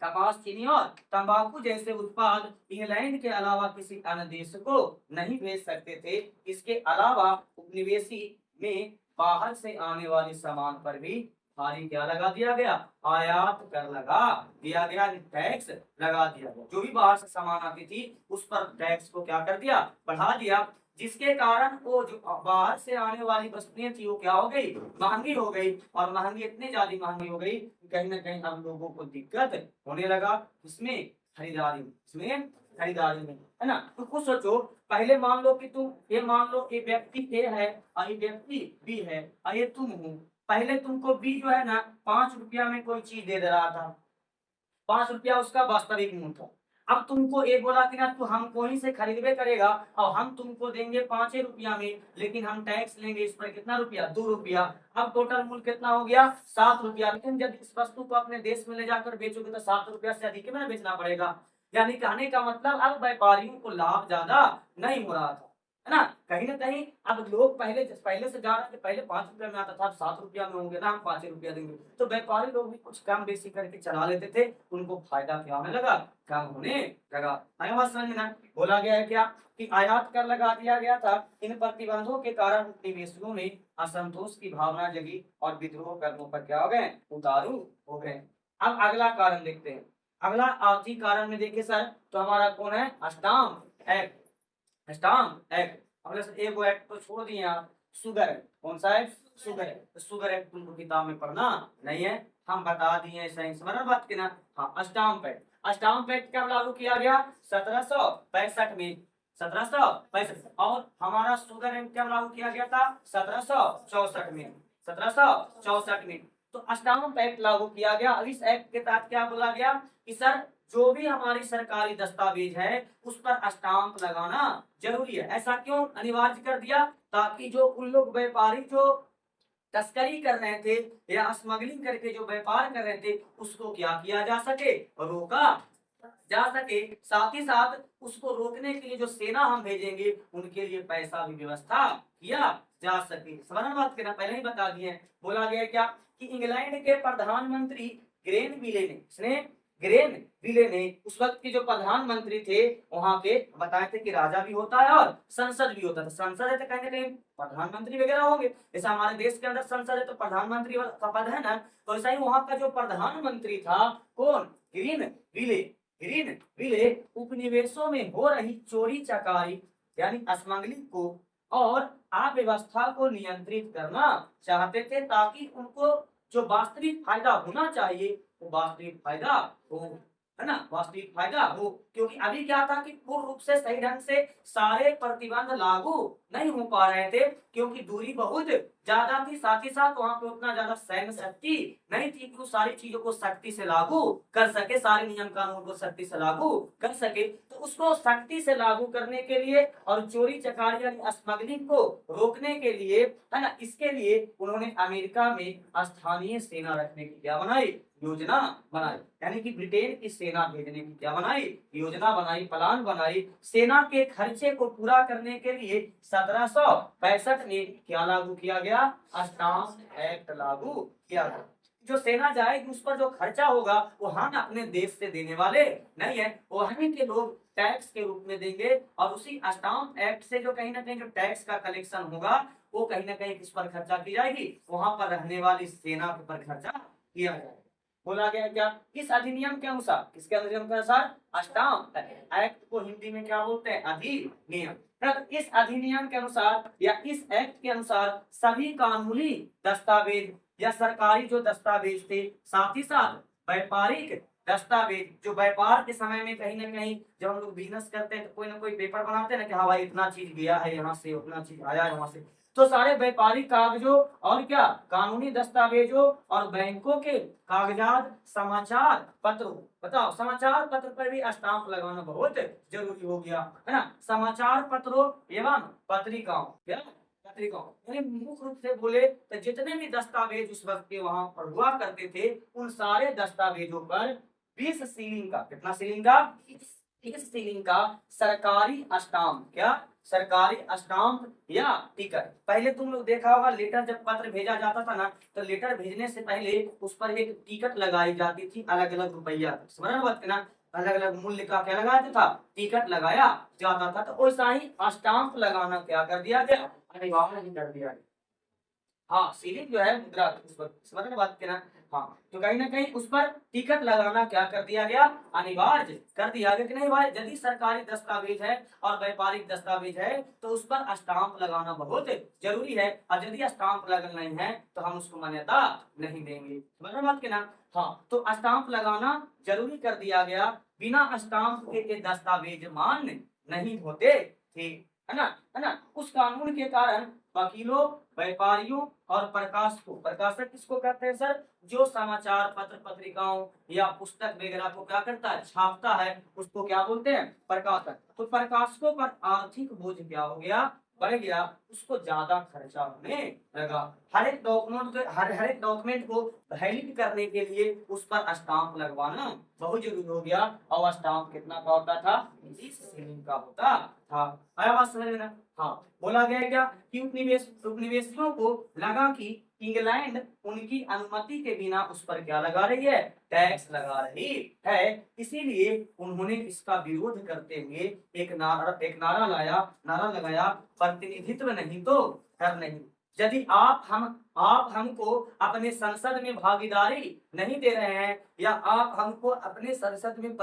कपास, चीनी और तंबाकू जैसे उत्पाद इंग्लैंड के अलावा किसी अन्य देश को नहीं भेज सकते थे। इसके अलावा उपनिवेशी में बाहर से आने वाले सामान पर भी भारी क्या लगा दिया गया, आयात कर लगा दिया गया, टैक्स लगा दिया गया। जो भी बाहर से सामान आती थी उस पर टैक्स को क्या कर दिया, बढ़ा दिया, जिसके कारण वो जो बाहर से आने वाली वस्तुएं थी वो क्या हो गई, महंगी हो गई, और महंगी इतनी ज्यादा महंगी हो गई कहीं ना कहीं हम लोगों को दिक्कत होने लगा इसमें खरीदारी में, है ना। तो कुछ सोचो, पहले मान लो कि तुम, ये मान लो कि व्यक्ति ए है और ये व्यक्ति बी है और ये तुम हो। पहले तुमको बी जो है ना 5 रुपया में कोई चीज दे रहा था, 5 रुपया उसका वास्तविक मूल्य था। अब तुमको ये बोला कि ना तू हमको ही से खरीदबे करेगा और हम तुमको देंगे 5 रुपया में, लेकिन हम टैक्स लेंगे इस पर कितना रुपया, 2 रुपया। अब टोटल मूल्य कितना हो गया, 7 रुपया। लेकिन जब इस वस्तु को अपने देश में ले जाकर बेचोगे तो 7 रुपया से अधिक में बेचना पड़ेगा। यानी कहने का मतलब अब व्यापारियों को लाभ ज्यादा नहीं हो रहा था, है ना। कहीं ना कहीं अब लोग पहले से जा रहे थे, पहले 5 रुपया में आता था, 7 रुपया में होंगे ना, हम 5 रुपया देंगे, तो व्यापारी लोग भी कुछ कम बेसी करके चला लेते थे, उनको फायदा क्या होने लगा, कम होने लगा। आया बात समझ में ना। बोला गया है क्या कि आयात कर लगा दिया गया था। इन प्रतिबंधों के कारण निवेशकों में असंतोष की भावना जगी और विद्रोह करने पर क्या हो गए, उतारू हो गए। अब अगला कारण देखते हैं। अगला आर्थिक कारण में देखिए सर, तो हमारा कौन है, स्टाम्प एक्ट। स्टाम्प एक्ट, हमने एक एक्ट तो छोड़ दिए आप, शुगर एक्ट। कौन सा है, शुगर एक्ट। तो शुगर एक्ट तुमको किताब में पढ़ना नहीं है, हम बता दिए सही समझ बात की ना। हाँ, स्टाम्प एक्ट। स्टाम्प एक्ट कब लागू किया गया, 1765 में, 1765। और हमारा शुगर एक्ट कब लागू किया गया था, 1764 में, 1764 में। तो स्टाम्प एक्ट लागू किया गया। अब इस एक्ट के तहत क्या बोला गया कि सर जो भी हमारी सरकारी दस्तावेज है उस पर स्टाम्प लगाना जरूरी है। ऐसा क्यों अनिवार्य कर दिया, ताकि जो उन लोग व्यापारी जो तस्करी कर रहे थे या स्मगलिंग करके जो व्यापार कर रहे थे उसको क्या किया जा सके, रोका जा सके। साथ ही साथ उसको रोकने के लिए जो सेना हम भेजेंगे उनके लिए पैसा भी व्यवस्था किया जा सके। समझना बात करना, पहले ही बता दिए। बोला गया क्या कि इंग्लैंड के प्रधानमंत्री ग्रेनविले ने, इसने ग्रेनविले ने उस वक्त के जो प्रधानमंत्री थे वहां के बताए थे कि राजा भी होता है और संसद भी होता था। संसद है तो कहीं ना कहीं प्रधानमंत्री वगैरह होंगे, जैसा हमारे देश के अंदर संसद है तो प्रधानमंत्री का पद है ना, तो ऐसा ही वहां का जो प्रधानमंत्री था कौन, ग्रीनविले। ग्रीनविले उपनिवेशों में हो रही चोरी चकारी यानी स्मगलिंग को और अव्यवस्था को नियंत्रित करना चाहते थे, ताकि उनको जो वास्तविक फायदा होना चाहिए वो वास्तविक फायदा हो, है ना, वास्तविक फायदा हो। क्योंकि अभी क्या था कि पूर्ण रूप से सही ढंग से सारे प्रतिबंध लागू नहीं हो पा रहे थे, क्योंकि दूरी बहुत ज्यादा थी, साथ ही साथ वहां पे उतना ज्यादा सैन्य शक्ति नहीं थी कि वो सारी चीजों को सख्ती से लागू कर सके, सारे नियम कानून को सख्ती से लागू कर सके। तो उसको सख्ती से लागू करने के लिए और चोरी चकारी यानी स्मगलिंग को रोकने के लिए, है ना, इसके लिए उन्होंने अमेरिका में स्थानीय सेना रखने की क्या बनाई, योजना बनाई। यानी कि ब्रिटेन की सेना भेजने की क्या बनाई, योजना बनाई, प्लान बनाई। सेना के खर्चे को पूरा करने के लिए 1765 में क्या लागू किया गया, स्टाम्प एक्ट लागू किया गया। जो सेना जाएगी उस पर जो खर्चा होगा वो हम अपने देश से देने वाले नहीं है, वो हम के लोग टैक्स के रूप में देंगे, और उसी स्टाम्प एक्ट से जो कहीं ना कहीं जो टैक्स का कलेक्शन होगा वो कहीं ना कहीं किस पर खर्चा की जाएगी, वहां पर रहने वाली सेना पर खर्चा किया जाएगा। बोला गया क्या, इस अधिनियम के अनुसार, किसके अधिनियम के अनुसार, स्टाम्प एक्ट को हिंदी में क्या बोलते हैं, अधिनियम। इस अधिनियम के अनुसार या इस एक्ट के अनुसार सभी कानूनी दस्तावेज या सरकारी जो दस्तावेज थे, साथ ही साथ व्यापारिक दस्तावेज, जो व्यापार के समय में कहीं ना कहीं जब हम लोग बिजनेस करते हैं तो कोई ना कोई पेपर बनाते हैं ना कि हाँ भाई इतना चीज गया है यहाँ से, उतना चीज आया है वहां से, तो सारे व्यापारिक कागजों और क्या कानूनी दस्तावेजों और बैंकों के कागजात, समाचार पत्रों, बताओ समाचार पत्र पर भी स्टाम्प लगाना बहुत जरूरी हो गया है ना। समाचार पत्रों एवं पत्रिकाओं, क्या पत्रिकाओं, यानी मुख्य रूप से बोले तो जितने भी दस्तावेज उस वक्त के वहां पर हुआ करते थे, उन सारे दस्तावेजों पर 20 सीलिंग का, कितना सीलिंग का, 20 सीलिंग का सरकारी स्टाम्प, क्या सरकारी स्टाम्प या टिकट। पहले तुम लोग देखा होगा लेटर जब पत्र भेजा जाता था ना, तो लेटर भेजने से पहले उस पर एक टिकट लगाई जाती थी, अलग अलग रुपया, समझ रहे हो बात ना, अलग अलग मूल्य का क्या लगाया था, टिकट लगाया जाता था। तो वैसा ही स्टाम्प लगाना क्या कर दिया गया, अनिवार्य कर दिया गया। हाँ सीलिंग जो है मुद्रा उस पर, समझ रहे बात ना। हाँ तो कहीं ना कहीं उस पर टिकट लगाना क्या कर दिया गया, अनिवार्य कर दिया गया कि नहीं भाई, यदि सरकारी दस्तावेज है और व्यापारिक दस्तावेज है तो उस पर स्टाम्प लगाना बहुत जरूरी है, और यदि स्टाम्प लगना नहीं है तो हम उसको मान्यता नहीं देंगे, समझ रहे बात के ना। हाँ तो स्टाम्प लगाना जरूरी कर दिया गया, बिना स्टाम्प के दस्तावेज मान्य नहीं होते थे, है ना, है ना। उस कानून के कारण वकीलों, व्यापारियों और प्रकाशकों, प्रकाशक किसको कहते हैं सर, जो समाचार पत्र पत्रिकाओं या पुस्तक वगैरह को क्या करता है, छापता है, उसको क्या बोलते हैं, प्रकाशक। तो प्रकाशकों पर आर्थिक बोझ क्या हो गया, बढ़ गया, उसको ज्यादा खर्चा होने लगा। हर एक डॉक्यूमेंट को वैलिड करने के लिए उस पर स्टाम्प लगवाना बहुत जरूरी हो गया, और स्टाम्प कितना का होता था, 20 सीलिंग का होता था। आया बात समझ में ना। हाँ बोला गया क्या कि उपनिवेशियों को लगा कि इंग्लैंड उनकी अनुमति के बिना उस पर क्या लगा रही है, टैक्स लगा रही है, इसीलिए उन्होंने इसका विरोध करते हुए एक नारा लगाया, प्रतिनिधित्व नहीं तो कर नहीं। यदि आप हमको अपने संसद में भागीदारी नहीं दे रहे हैं, या आप हमको अपने संसद में